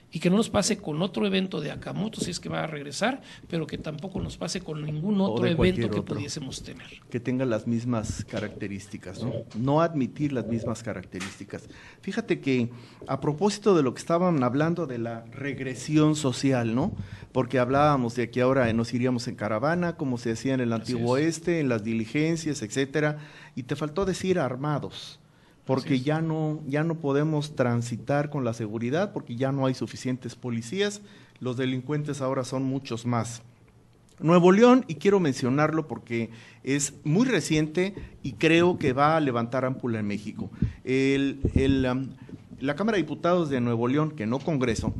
Y que no nos pase con otro evento de Akamoto, si es que va a regresar, pero que tampoco nos pase con ningún otro evento que pudiésemos tener. Que tenga las mismas características, ¿no? No admitir las mismas características. Fíjate que a propósito de lo que estaban hablando de la regresión social, ¿no? Porque hablábamos de que ahora nos iríamos en caravana, como se hacía en el antiguo oeste, en las diligencias, etcétera, y te faltó decir armados. Porque ya no podemos transitar con la seguridad, porque ya no hay suficientes policías, los delincuentes ahora son muchos más. Nuevo León, y quiero mencionarlo porque es muy reciente y creo que va a levantar ámpula en México. La Cámara de Diputados de Nuevo León, que no Congreso,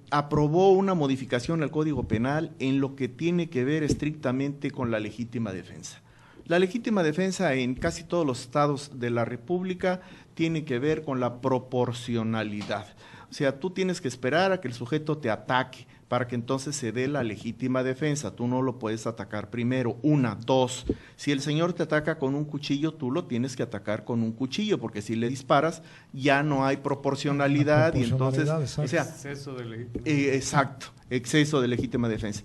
aprobó una modificación al Código Penal en lo que tiene que ver estrictamente con la legítima defensa. La legítima defensa en casi todos los estados de la República tiene que ver con la proporcionalidad. O sea, tú tienes que esperar a que el sujeto te ataque para que entonces se dé la legítima defensa. Tú no lo puedes atacar primero. 1, 2, si el señor te ataca con un cuchillo, tú lo tienes que atacar con un cuchillo, porque si le disparas ya no hay proporcionalidad y entonces, o sea, exceso de legítima exacto, exceso de legítima defensa.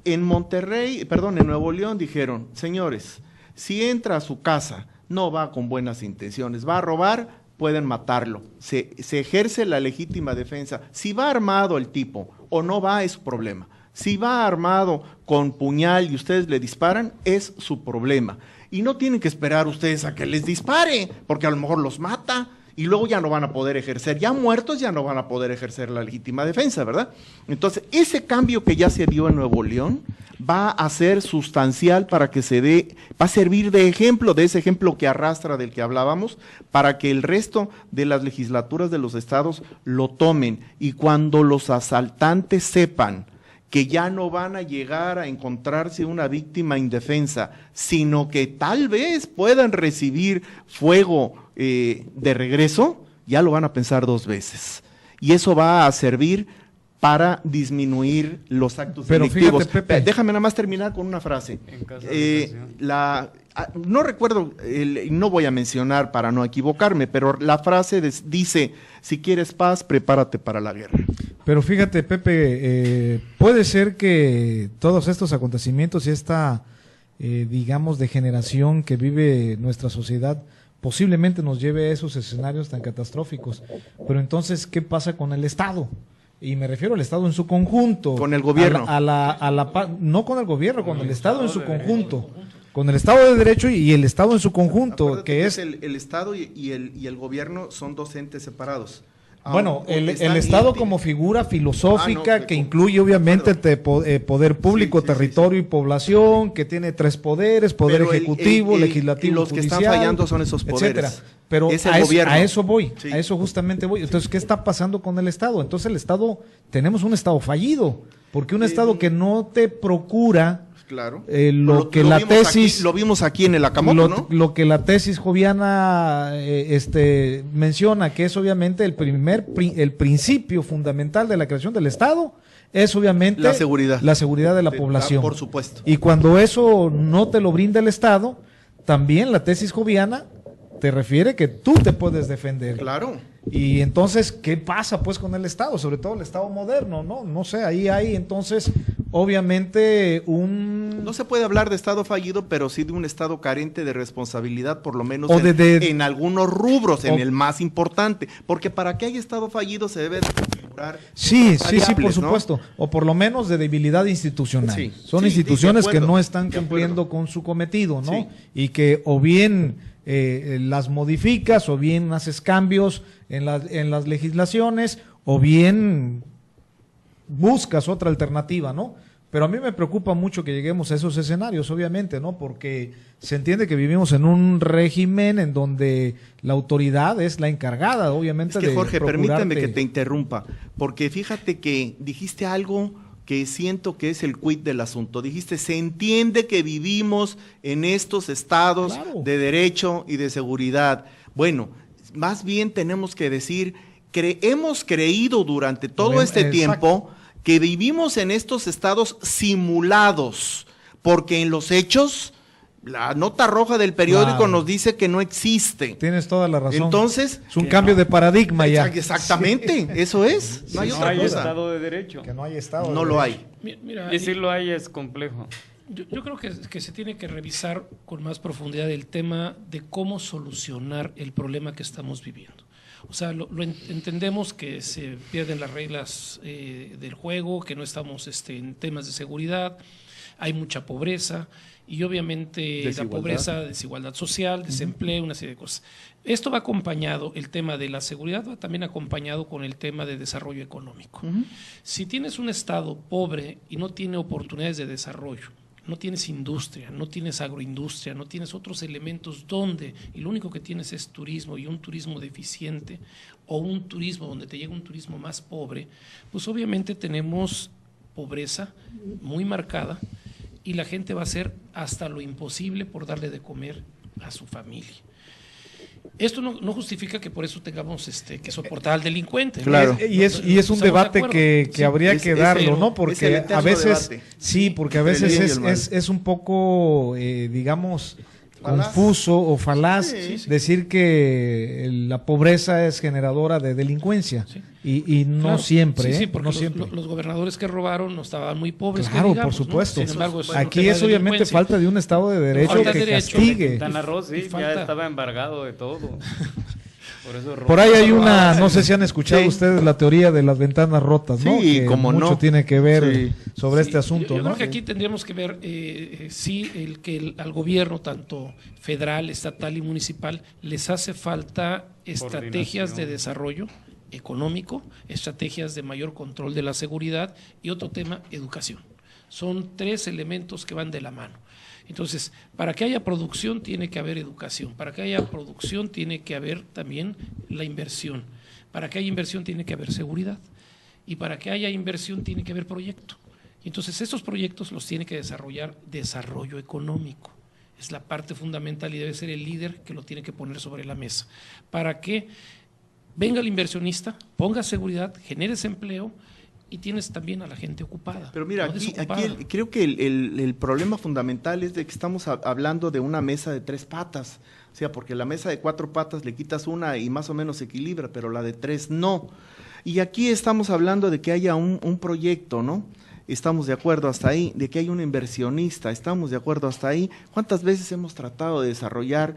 En Nuevo León dijeron, señores, si entra a su casa, no va con buenas intenciones, va a robar, pueden matarlo. Se ejerce la legítima defensa. Si va armado el tipo o no va, es su problema. Si va armado con puñal y ustedes le disparan, es su problema. Y no tienen que esperar ustedes a que les dispare, porque a lo mejor los mata y luego ya no van a poder ejercer, ya muertos ya no van a poder ejercer la legítima defensa, ¿verdad? Entonces, ese cambio que ya se dio en Nuevo León va a ser sustancial para que se dé, va a servir de ejemplo, de ese ejemplo que arrastra del que hablábamos, para que el resto de las legislaturas de los estados lo tomen. Y cuando los asaltantes sepan que ya no van a llegar a encontrarse una víctima indefensa, sino que tal vez puedan recibir fuego de regreso, ya lo van a pensar 2 veces. Y eso va a servir para disminuir los actos delictivos. Fíjate, Pepe. Déjame nada más terminar con una frase. En caso de no recuerdo, no voy a mencionar para no equivocarme, pero la frase dice, si quieres paz, prepárate para la guerra. Pero fíjate, Pepe, puede ser que todos estos acontecimientos y esta, digamos, degeneración que vive nuestra sociedad posiblemente nos lleve a esos escenarios tan catastróficos. Pero entonces, ¿qué pasa con el Estado? y me refiero al Estado en su conjunto. Con el gobierno. No con el gobierno, con el Estado en su conjunto. Con el Estado de Derecho y el Estado en su conjunto, Acuérdate que es... el Estado y el gobierno son dos entes separados. Bueno, el Están Estado íntimos. como figura filosófica que incluye de obviamente acuerdo. poder público, Sí, sí, territorio y población, que tiene 3 poderes, poder Pero ejecutivo, legislativo, y los que judicial, están fallando son esos poderes. etcétera. Pero Es el gobierno. a eso voy, Sí. a eso justamente voy. Entonces, ¿qué está pasando con el Estado? Entonces tenemos un Estado fallido, porque un Estado que no te procura Claro. lo que la vimos tesis... aquí, lo vimos aquí en el Acamoto, ¿no? Lo que la tesis joviana menciona, que es obviamente el principio fundamental de la creación del Estado, es obviamente La seguridad. la seguridad de la población. Por supuesto. Y cuando eso no te lo brinda el Estado, también la tesis joviana te refiere que tú te puedes defender. Claro. Y entonces, ¿qué pasa pues con el Estado? Sobre todo el Estado moderno, ¿no? No sé, ahí hay entonces, obviamente, No se puede hablar de Estado fallido, pero sí de un Estado carente de responsabilidad, por lo menos O en algunos rubros, en o- el más importante. Porque para que haya Estado fallido se debe de configurar Sí, otras por variables, ¿no? supuesto. O por lo menos de debilidad institucional. Sí, Son sí, instituciones de que acuerdo, no están de cumpliendo acuerdo. con su cometido, ¿no? Sí. Y que o bien las modificas, o bien haces cambios en las legislaciones, o bien buscas otra alternativa, ¿no? Pero a mí me preocupa mucho que lleguemos a esos escenarios, obviamente, ¿no? Porque se entiende que vivimos en un régimen en donde la autoridad es la encargada, obviamente, Es que, de Jorge, permíteme procurarte- que te interrumpa, porque fíjate que dijiste algo que siento que es el quid del asunto. Dijiste, se entiende que vivimos en estos estados Claro. de derecho y de seguridad. Bueno, más bien tenemos que decir, hemos creído durante todo Bueno, este exacto. tiempo que vivimos en estos estados simulados, porque en los hechos, la nota roja del periódico Claro. nos dice que no existe. Tienes toda la razón. Entonces, es un cambio de paradigma ya. exactamente, eso es, no hay No otra hay cosa. Estado de Derecho. Que no hay Estado. No de lo Derecho. hay. Mira, Decirlo ahí es complejo. yo creo que se tiene que revisar con más profundidad el tema de cómo solucionar el problema que estamos viviendo. O sea, entendemos que se pierden las reglas del juego, que no estamos en temas de seguridad, hay mucha pobreza y obviamente Desigualdad. la pobreza, desigualdad social, desempleo, una serie de cosas. Esto va acompañado, el tema de la seguridad va también acompañado con el tema de desarrollo económico. Si tienes un estado pobre y no tiene oportunidades de desarrollo, no tienes industria, no tienes agroindustria, no tienes otros elementos donde, y lo único que tienes es turismo y un turismo deficiente o un turismo donde te llega un turismo más pobre, pues obviamente tenemos pobreza muy marcada y la gente va a hacer hasta lo imposible por darle de comer a su familia. Esto no justifica que por eso tengamos que soportar al delincuente. ¿no? Claro. Y es un Estamos de debate acuerdo. que Sí, habría es- que es darlo, el- ¿no? es Porque el a eterno veces, debate. sí, porque a Entre el veces bien y el mal. es un poco, digamos, Falaz. confuso o falaz Sí, sí. decir que la pobreza es generadora de delincuencia. Sí. Y no Claro. siempre, Sí, sí, ¿eh? porque No los, siempre. los gobernadores que robaron no estaban muy pobres. que Claro, digamos, por supuesto. ¿no? Sin embargo, es un Aquí tema es de obviamente delincuencia. falta de un Estado de Derecho Falta que de derecho. castigue. Quintana Roo, sí, Y falta- ya estaba embargado de todo. Por eso Por ahí hay robó. una, no sé si han escuchado Sí. ustedes la teoría de las ventanas rotas, ¿no? Sí, Que cómo mucho no. tiene que ver Sí. sobre Sí, este asunto, yo ¿no? creo que aquí tendríamos que ver, al gobierno, tanto federal, estatal y municipal, les hace falta estrategias de Coordinación. desarrollo económico, estrategias de mayor control de la seguridad y otro tema, educación. Son 3 elementos que van de la mano. Entonces, para que haya producción tiene que haber educación, para que haya producción tiene que haber también la inversión, para que haya inversión tiene que haber seguridad y para que haya inversión tiene que haber proyecto. Y entonces estos proyectos los tiene que desarrollar desarrollo económico. Es la parte fundamental y debe ser el líder que lo tiene que poner sobre la mesa. Para que venga el inversionista, ponga seguridad, generes empleo y tienes también a la gente ocupada. Pero mira, no aquí desocupada. creo que el problema fundamental es de que estamos hablando de una mesa de 3 patas. O sea, porque la mesa de 4 patas le quitas una y más o menos se equilibra, pero la de 3 no. Y aquí estamos hablando de que haya un proyecto, ¿no? Estamos de acuerdo hasta ahí, de que hay un inversionista, estamos de acuerdo hasta ahí. ¿Cuántas veces hemos tratado de desarrollar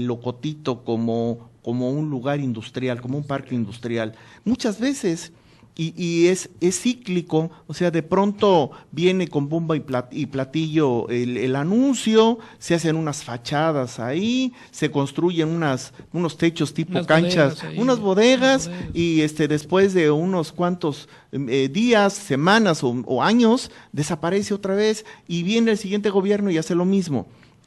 Locotito como un lugar industrial, como un parque industrial? Muchas veces y es cíclico, o sea, de pronto viene con bomba y platillo el anuncio, se hacen unas fachadas ahí, se construyen unos techos tipo Unas canchas, bodegas ahí, unas bodegas, y después de unos cuantos días, semanas o años, desaparece otra vez y viene el siguiente gobierno y hace lo mismo.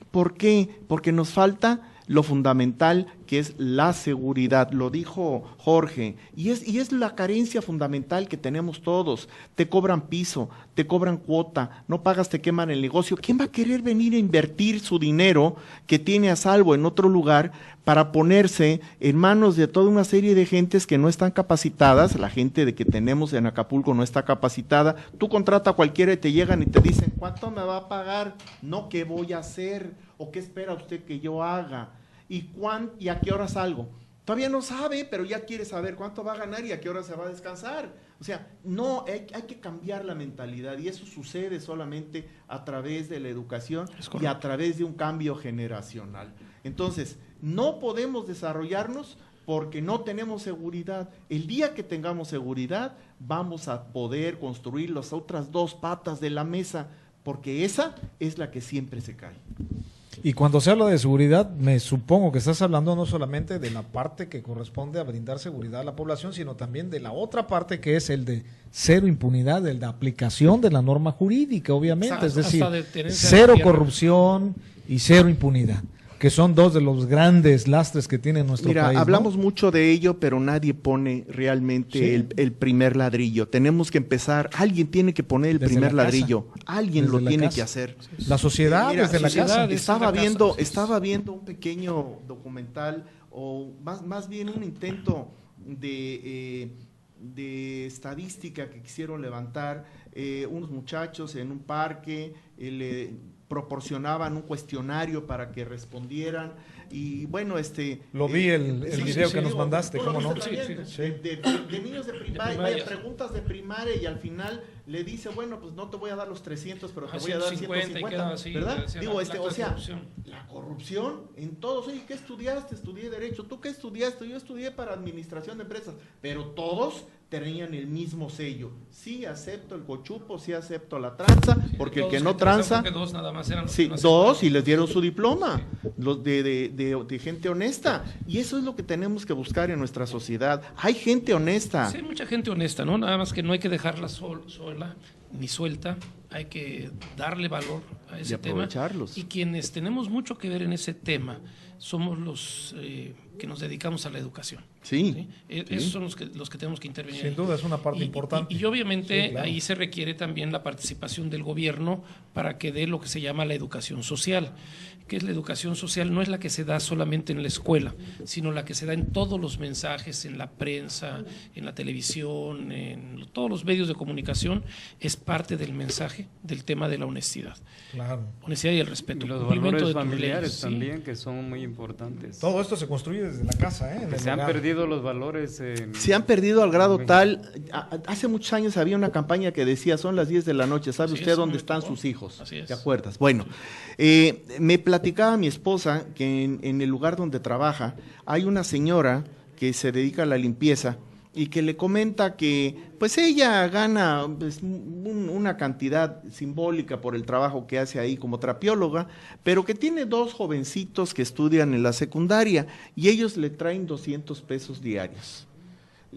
¿Por qué? Porque nos falta lo fundamental, que es la seguridad, lo dijo Jorge, y es la carencia fundamental que tenemos todos. Te cobran piso, te cobran cuota, no pagas, te queman el negocio. ¿Quién va a querer venir a invertir su dinero que tiene a salvo en otro lugar para ponerse en manos de toda una serie de gentes que no están capacitadas? La gente de que tenemos en Acapulco no está capacitada. Tú contratas a cualquiera y te llegan y te dicen, ¿cuánto me va a pagar? No, ¿qué voy a hacer? ¿O qué espera usted que yo haga? ¿Y a qué hora salgo? Todavía no sabe, pero ya quiere saber cuánto va a ganar y a qué hora se va a descansar. O sea, no, hay que cambiar la mentalidad, y eso sucede solamente a través de la educación y a través de un cambio generacional. Entonces, no podemos desarrollarnos porque no tenemos seguridad. El día que tengamos seguridad, vamos a poder construir las otras dos patas de la mesa, porque esa es la que siempre se cae. Y cuando se habla de seguridad, me supongo que estás hablando no solamente de la parte que corresponde a brindar seguridad a la población, sino también de la otra parte, que es el de cero impunidad, el de aplicación de la norma jurídica, obviamente. Exacto, es decir, hasta de tenencia cero de tierra. corrupción y cero impunidad, que son dos de los grandes lastres que tiene nuestro país. Mira, hablamos ¿no? mucho de ello, pero nadie pone realmente Sí. el primer ladrillo. Tenemos que empezar, alguien tiene que poner el Desde primer la casa. ladrillo, alguien Desde lo la tiene casa. que hacer. La sociedad Mira, desde la sociedad casa. es- Estaba viendo un pequeño documental, o más bien un intento de estadística que quisieron levantar, unos muchachos en un parque, le proporcionaban un cuestionario para que respondieran, y bueno, Lo vi el video que nos digo, mandaste, tú lo ¿cómo no? viste también, Sí. de niños de primaria, primaria. vaya, preguntas de primaria, y al final le dice, bueno, pues no te voy a dar los 300, pero te voy a dar 150 y quedaba así, ¿verdad? decía Digo, la o sea, corrupción. la corrupción en todos. Oye, ¿qué estudiaste? Estudié Derecho. ¿Tú qué estudiaste? Yo estudié para Administración de Empresas. Pero todos tenían el mismo sello. Sí acepto el cochupo, sí acepto la tranza, porque el Todos que no interesados, tranza... creo que dos nada más eran los Sí, que no dos, aceptaban. y les dieron su diploma, los de gente honesta. Y eso es lo que tenemos que buscar en nuestra sociedad. Hay gente honesta. Sí, hay mucha gente honesta, ¿no? Nada más que no hay que dejarla sola ni suelta, hay que darle valor a ese tema. aprovecharlos. Y quienes tenemos mucho que ver en ese tema somos los que nos dedicamos a la educación. Sí. Esos son los que tenemos que intervenir. Sin duda es una parte importante. Y obviamente Sí, claro. ahí se requiere también la participación del gobierno para que dé lo que se llama la educación social. ¿Qué es la educación social? No es la que se da solamente en la escuela, sino la que se da en todos los mensajes, en la prensa, en la televisión, en todos los medios de comunicación. Es parte del mensaje del tema de la honestidad. Claro. Honestidad y el respeto. Y los cumplimiento valores de tus familiares leyes, sí. también, que son muy importantes. Todo esto se construye desde la casa, ¿eh? En el Se han hogar. perdido los valores. Se han perdido al grado en tal, hace muchos años había una campaña que decía, son las 10 de la noche, ¿sabe Así usted es, dónde me están tocó. sus hijos? Así es. ¿Te acuerdas? Bueno, me platicaba mi esposa que en el lugar donde trabaja hay una señora que se dedica a la limpieza y que le comenta que pues ella gana pues, una cantidad simbólica por el trabajo que hace ahí como trapióloga, pero que tiene dos jovencitos que estudian en la secundaria y ellos le traen 200 pesos diarios.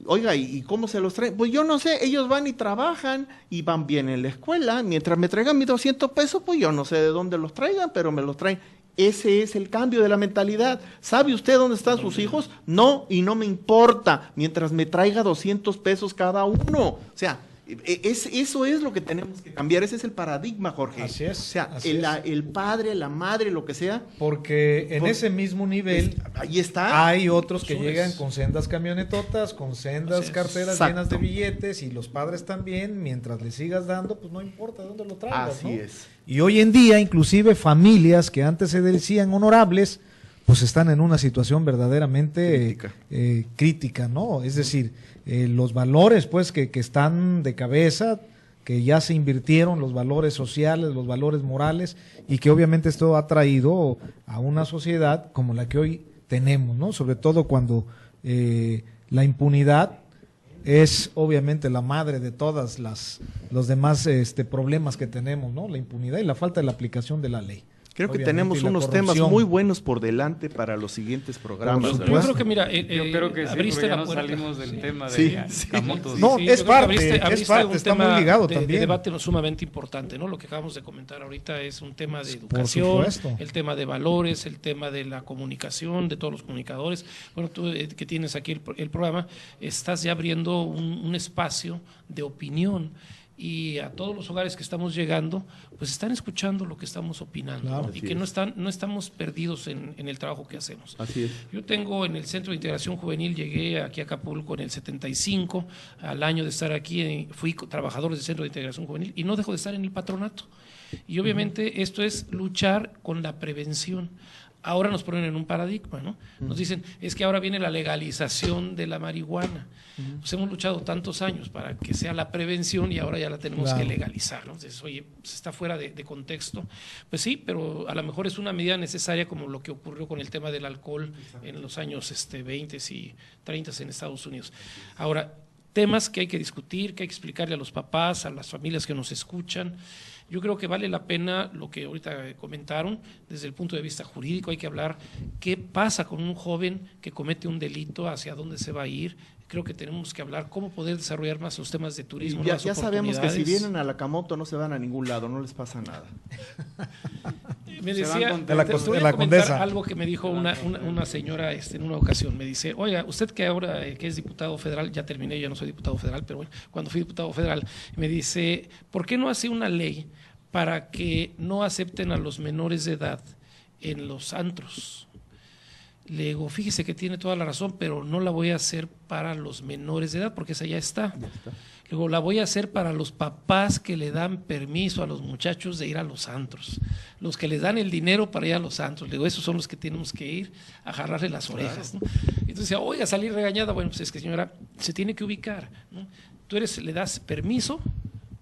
Oiga, ¿y cómo se los traen? Pues yo no sé, ellos van y trabajan y van bien en la escuela, mientras me traigan mis 200 pesos, pues yo no sé de dónde los traigan, pero me los traen. Ese es el cambio de la mentalidad. ¿Sabe usted dónde están sus hijos? No, y no me importa, mientras me traiga 200 pesos cada uno. O sea, eso es lo que tenemos que cambiar, ese es el paradigma, Jorge. Así es, O sea, así el padre, la madre, lo que sea, Porque en ese mismo nivel ahí está. hay otros que Subes. llegan con sendas camionetotas, con sendas Así es. carteras Exacto. llenas de billetes, y los padres también, mientras le sigas dando, pues no importa de dónde lo traigas, Así ¿no? es. Y hoy en día, inclusive familias que antes se decían honorables, pues están en una situación verdaderamente crítica, ¿no? Es decir, los valores pues que están de cabeza, que ya se invirtieron, los valores sociales, los valores morales, y que obviamente esto ha traído a una sociedad como la que hoy tenemos, ¿no? Sobre todo cuando la impunidad es obviamente la madre de todas los demás problemas que tenemos, ¿no? La impunidad y la falta de la aplicación de la ley. Creo que Obviamente, tenemos y la unos corrupción. temas muy buenos por delante para los siguientes programas. Por Yo ¿verdad? creo que, mira, Yo creo que sí, abriste porque ya la no puerta. salimos del tema de Sí, sí. Acamotos. No, Sí, es yo creo que parte, un está tema muy ligado de también. debate sumamente importante, ¿no? Lo que acabamos de comentar ahorita es un tema de Por educación, supuesto. el tema de valores, el tema de la comunicación, de todos los comunicadores. Bueno, tú que tienes aquí el programa, estás ya abriendo un espacio de opinión. Y a todos los hogares que estamos llegando, pues están escuchando lo que estamos opinando, Claro, ¿no? Y que no estamos perdidos en el trabajo que hacemos. Así es. Yo tengo en el Centro de Integración Juvenil, llegué aquí a Acapulco en el 75, al año de estar aquí, fui trabajador del Centro de Integración Juvenil y no dejo de estar en el patronato. Y obviamente esto es luchar con la prevención. Ahora nos ponen en un paradigma, ¿no? Nos dicen, es que ahora viene la legalización de la marihuana. Pues hemos luchado tantos años para que sea la prevención y ahora ya la tenemos Claro. que legalizar, ¿no? Entonces, oye, pues está fuera de contexto. Pues sí, pero a lo mejor es una medida necesaria como lo que ocurrió con el tema del alcohol en los años 20 y 30 en Estados Unidos. Ahora, temas que hay que discutir, que hay que explicarle a los papás, a las familias que nos escuchan. Yo creo que vale la pena lo que ahorita comentaron, desde el punto de vista jurídico hay que hablar qué pasa con un joven que comete un delito, hacia dónde se va a ir. Creo que tenemos que hablar cómo poder desarrollar más los temas de turismo. Ya, nuevas ya sabemos que si oportunidades. vienen a la Camoto no se van a ningún lado, no les pasa nada. Me Se van decía, con- De la te cos- voy de a la comentar Condesa. algo que me dijo una señora en una ocasión. Me dice, oiga, usted que ahora que es diputado federal, ya terminé, ya no soy diputado federal, pero bueno, cuando fui diputado federal, me dice, ¿por qué no hace una ley para que no acepten a los menores de edad en los antros? Le digo, fíjese que tiene toda la razón, pero no la voy a hacer para los menores de edad, porque esa ya está. Le digo, la voy a hacer para los papás que le dan permiso a los muchachos de ir a los antros, los que les dan el dinero para ir a los antros. Le digo, esos son los que tenemos que ir a jalarle las orejas, ¿no? Entonces decía, oiga, salir regañada, bueno, pues es que señora, se tiene que ubicar, ¿no? Tú le das permiso,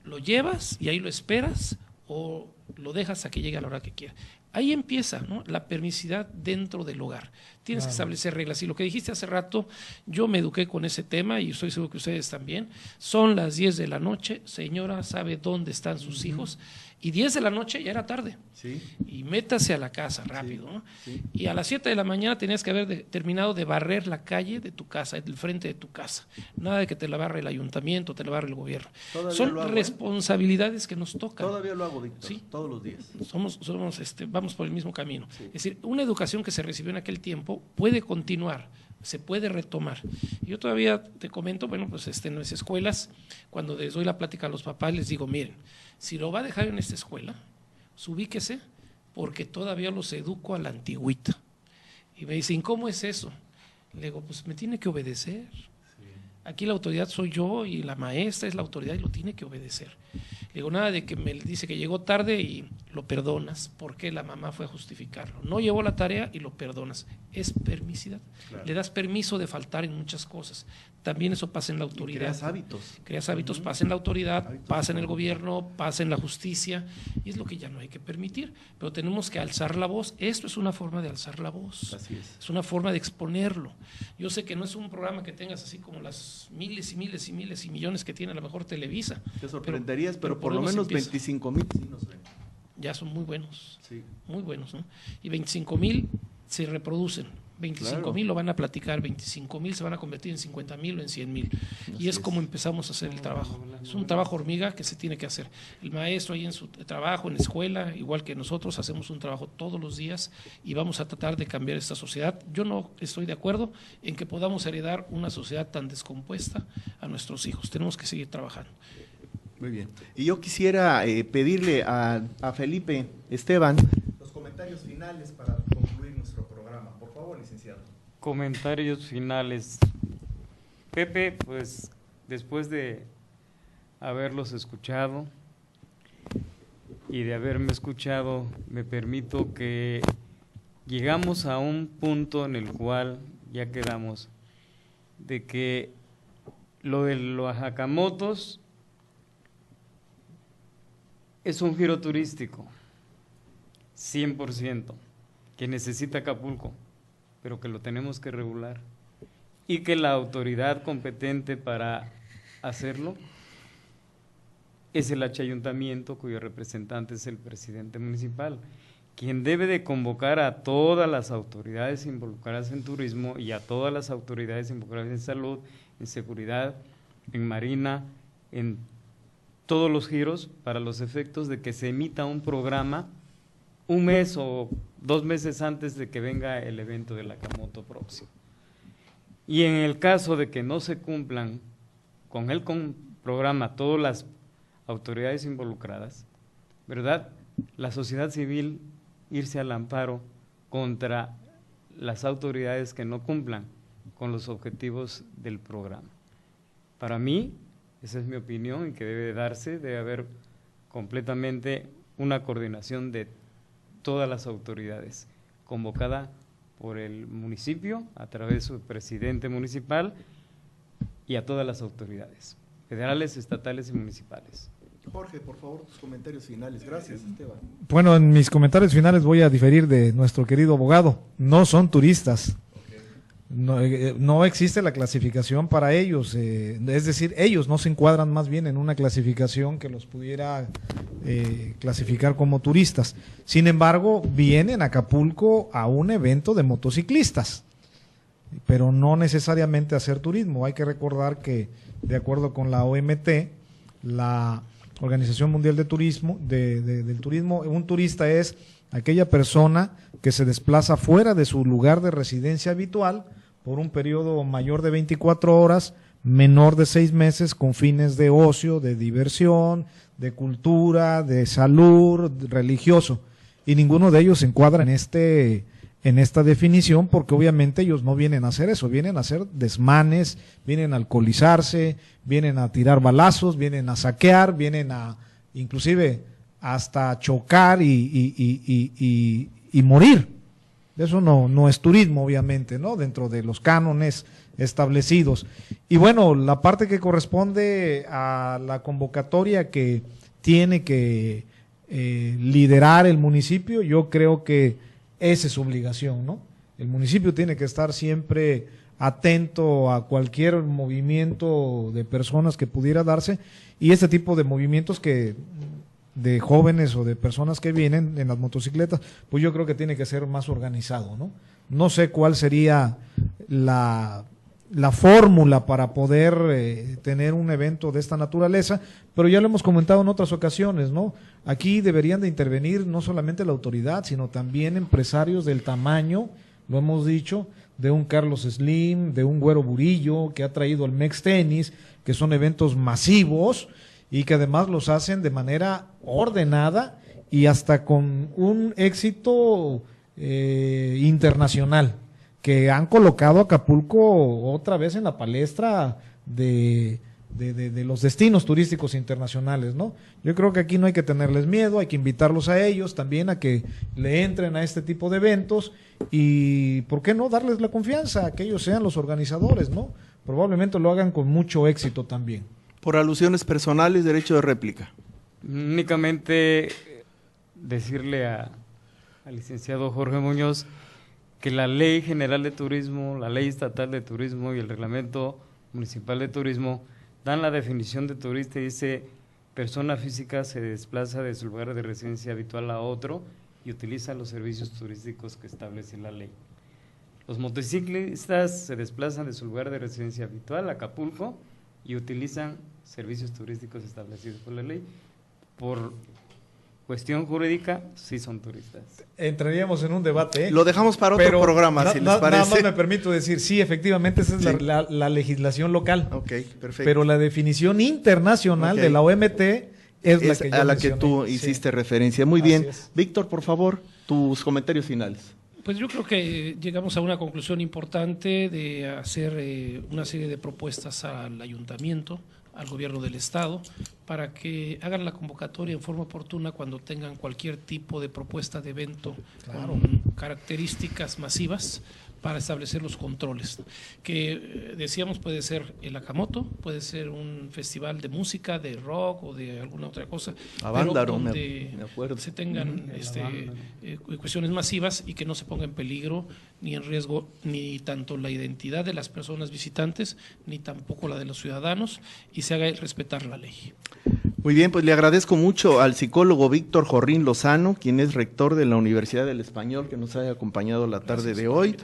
lo llevas y ahí lo esperas o lo dejas a que llegue a la hora que quiera. Ahí empieza, ¿no?, la permisidad dentro del hogar. Tienes que establecer reglas. Y lo que dijiste hace rato, yo me eduqué con ese tema y estoy seguro que ustedes también. Son las 10 de la noche, señora sabe dónde están sus hijos, y 10 de la noche ya era tarde. Sí. Y métase a la casa rápido, ¿no? Y a las 7 de la mañana tenías que haber terminado de barrer la calle de tu casa, el frente de tu casa. Nada de que te la barre el ayuntamiento, te la barre el gobierno. Todavía Son lo hago, ¿eh? responsabilidades que nos tocan. Todavía lo hago, Víctor, Sí. todos los días. Vamos por el mismo camino. Es decir, una educación que se recibió en aquel tiempo puede continuar, se puede retomar. Yo todavía te comento, bueno, pues en las escuelas, cuando les doy la plática a los papás, les digo, miren, si lo va a dejar en esta escuela, ubíquese, porque todavía los educo a la antigüita. Y me dicen, ¿cómo es eso? Le digo, pues me tiene que obedecer. Aquí la autoridad soy yo y la maestra es la autoridad y lo tiene que obedecer. Le digo, nada de que me dice que llegó tarde y lo perdonas porque la mamá fue a justificarlo. No llevó la tarea y lo perdonas. Es permisidad. Claro. Le das permiso de faltar en muchas cosas. También eso pasa en la Y autoridad. creas hábitos. Creas hábitos, pasa en la autoridad, Hábitos. pasa en el gobierno, pasa en la justicia, y es lo que ya no hay que permitir. Pero tenemos que alzar la voz. Esto es una forma de alzar la voz. Así es. Es una forma de exponerlo. Yo sé que no es un programa que tengas así como las miles y miles y miles y millones que tiene a lo mejor Televisa. Te sorprenderías, pero por lo menos menos empieza. 25,000 sí nos ven. Ya son muy buenos, Sí. muy buenos, ¿no? Y 25,000 se reproducen. 25,000 lo van a platicar, 25,000 se van a convertir en 50,000 o en 100,000. Y es como empezamos a hacer el trabajo. Es un trabajo hormiga que se tiene que hacer. El maestro ahí en su trabajo, en la escuela, igual que nosotros, hacemos un trabajo todos los días y vamos a tratar de cambiar esta sociedad. Yo no estoy de acuerdo en que podamos heredar una sociedad tan descompuesta a nuestros hijos. Tenemos que seguir trabajando. Muy bien. Y yo quisiera pedirle a Felipe Esteban los comentarios finales para concluir nuestro programa. Por favor, licenciado. Comentarios finales. Pepe, pues después de haberlos escuchado y de haberme escuchado, me permito que llegamos a un punto en el cual ya quedamos de que lo de los Acamotos es un giro turístico, 100%, que necesita Acapulco, pero que lo tenemos que regular. y que la autoridad competente para hacerlo es el ayuntamiento, cuyo representante es el presidente municipal, quien debe de convocar a todas las autoridades involucradas en turismo y a todas las autoridades involucradas en salud, en seguridad, en marina, en todos los giros, para los efectos de que se emita un programa un mes o 2 meses antes de que venga el evento del Acamoto próximo. Y en el caso de que no se cumplan con el programa todas las autoridades involucradas, ¿verdad?, la sociedad civil irse al amparo contra las autoridades que no cumplan con los objetivos del programa. Para mí, esa es mi opinión, y que debe darse, debe haber completamente una coordinación de todas las autoridades, convocada por el municipio a través de su presidente municipal y a todas las autoridades, federales, estatales y municipales. Jorge, por favor, tus comentarios finales. Gracias, Esteban. Bueno, en mis comentarios finales voy a diferir de nuestro querido abogado. No son turistas. No existe la clasificación para ellos. Es decir, ellos no se encuadran más bien en una clasificación que los pudiera clasificar como turistas. Sin embargo, vienen a Acapulco a un evento de motociclistas, pero no necesariamente a hacer turismo. Hay que recordar que, de acuerdo con la OMT, la Organización Mundial de Turismo, del Turismo, un turista es aquella persona que se desplaza fuera de su lugar de residencia habitual por un periodo mayor de 24 horas, menor de 6 meses, con fines de ocio, de diversión, de cultura, de salud, religioso. Y ninguno de ellos se encuadra en esta definición, porque obviamente ellos no vienen a hacer eso, vienen a hacer desmanes, vienen a alcoholizarse, vienen a tirar balazos, vienen a saquear, vienen a inclusive hasta chocar y morir. Eso no es turismo, obviamente, ¿no?, dentro de los cánones establecidos. Y bueno, la parte que corresponde a la convocatoria que tiene que liderar el municipio, yo creo que esa es su obligación, ¿no? El municipio tiene que estar siempre atento a cualquier movimiento de personas que pudiera darse, y este tipo de movimientos de jóvenes o de personas que vienen en las motocicletas, pues yo creo que tiene que ser más organizado, ¿no? No sé cuál sería la fórmula para poder tener un evento de esta naturaleza, pero ya lo hemos comentado en otras ocasiones, ¿no? Aquí deberían de intervenir no solamente la autoridad, sino también empresarios del tamaño, lo hemos dicho, de un Carlos Slim, de un Güero Burillo, que ha traído el Mex Tenis, que son eventos masivos y que además los hacen de manera ordenada y hasta con un éxito internacional, que han colocado a Acapulco otra vez en la palestra de los destinos turísticos internacionales, ¿no? Yo creo que aquí no hay que tenerles miedo, hay que invitarlos a ellos también a que le entren a este tipo de eventos y, ¿por qué no?, darles la confianza a que ellos sean los organizadores, ¿no? Probablemente lo hagan con mucho éxito también. Por alusiones personales, derecho de réplica. Únicamente decirle al licenciado Jorge Muñoz que la Ley General de Turismo, la Ley Estatal de Turismo y el Reglamento Municipal de Turismo dan la definición de turista y dice: persona física se desplaza de su lugar de residencia habitual a otro y utiliza los servicios turísticos que establece la ley. Los motociclistas se desplazan de su lugar de residencia habitual a Acapulco y utilizan servicios turísticos establecidos por la ley. Por cuestión jurídica, sí son turistas. Entraríamos en un debate, ¿eh? Lo dejamos para otro programa, si les parece. Nada más me permito decir, sí, efectivamente, esa es Sí. la legislación local. Ok, perfecto. Pero la definición internacional de la OMT es la que yo a la que mencioné. tú Sí. hiciste referencia. Muy Así bien. es. Víctor, por favor, tus comentarios finales. Pues yo creo que llegamos a una conclusión importante de hacer una serie de propuestas al ayuntamiento, al gobierno del estado, para que hagan la convocatoria en forma oportuna cuando tengan cualquier tipo de propuesta de evento con características masivas, para establecer los controles, que decíamos puede ser el Akamoto, puede ser un festival de música, de rock o de alguna otra cosa, Avándaro, pero donde me acuerdo. se tengan cuestiones masivas y que no se ponga en peligro ni en riesgo ni tanto la identidad de las personas visitantes ni tampoco la de los ciudadanos, y se haga respetar la ley. Muy bien, pues le agradezco mucho al psicólogo Víctor Jorrín Lozano, quien es rector de la Universidad del Español, que nos haya acompañado la tarde de hoy.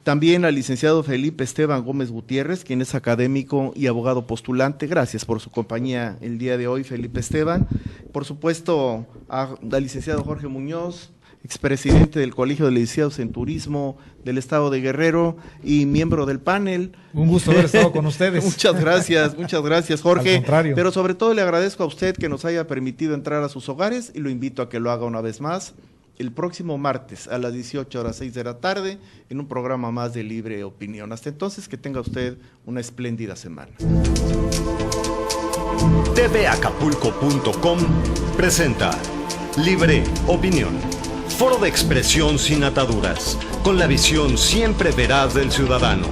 También al licenciado Felipe Esteban Gómez Gutiérrez, quien es académico y abogado postulante. Gracias por su compañía el día de hoy, Felipe Esteban. Por supuesto, al licenciado Jorge Muñoz, expresidente del Colegio de Licenciados en Turismo del Estado de Guerrero y miembro del panel. Un gusto haber estado con ustedes. Muchas gracias, Jorge. Al contrario. Pero sobre todo le agradezco a usted que nos haya permitido entrar a sus hogares y lo invito a que lo haga una vez más el próximo martes a las 18:06 de la tarde en un programa más de Libre Opinión. Hasta entonces, que tenga usted una espléndida semana. tvacapulco.com presenta Libre Opinión, foro de expresión sin ataduras, con la visión siempre veraz del ciudadano.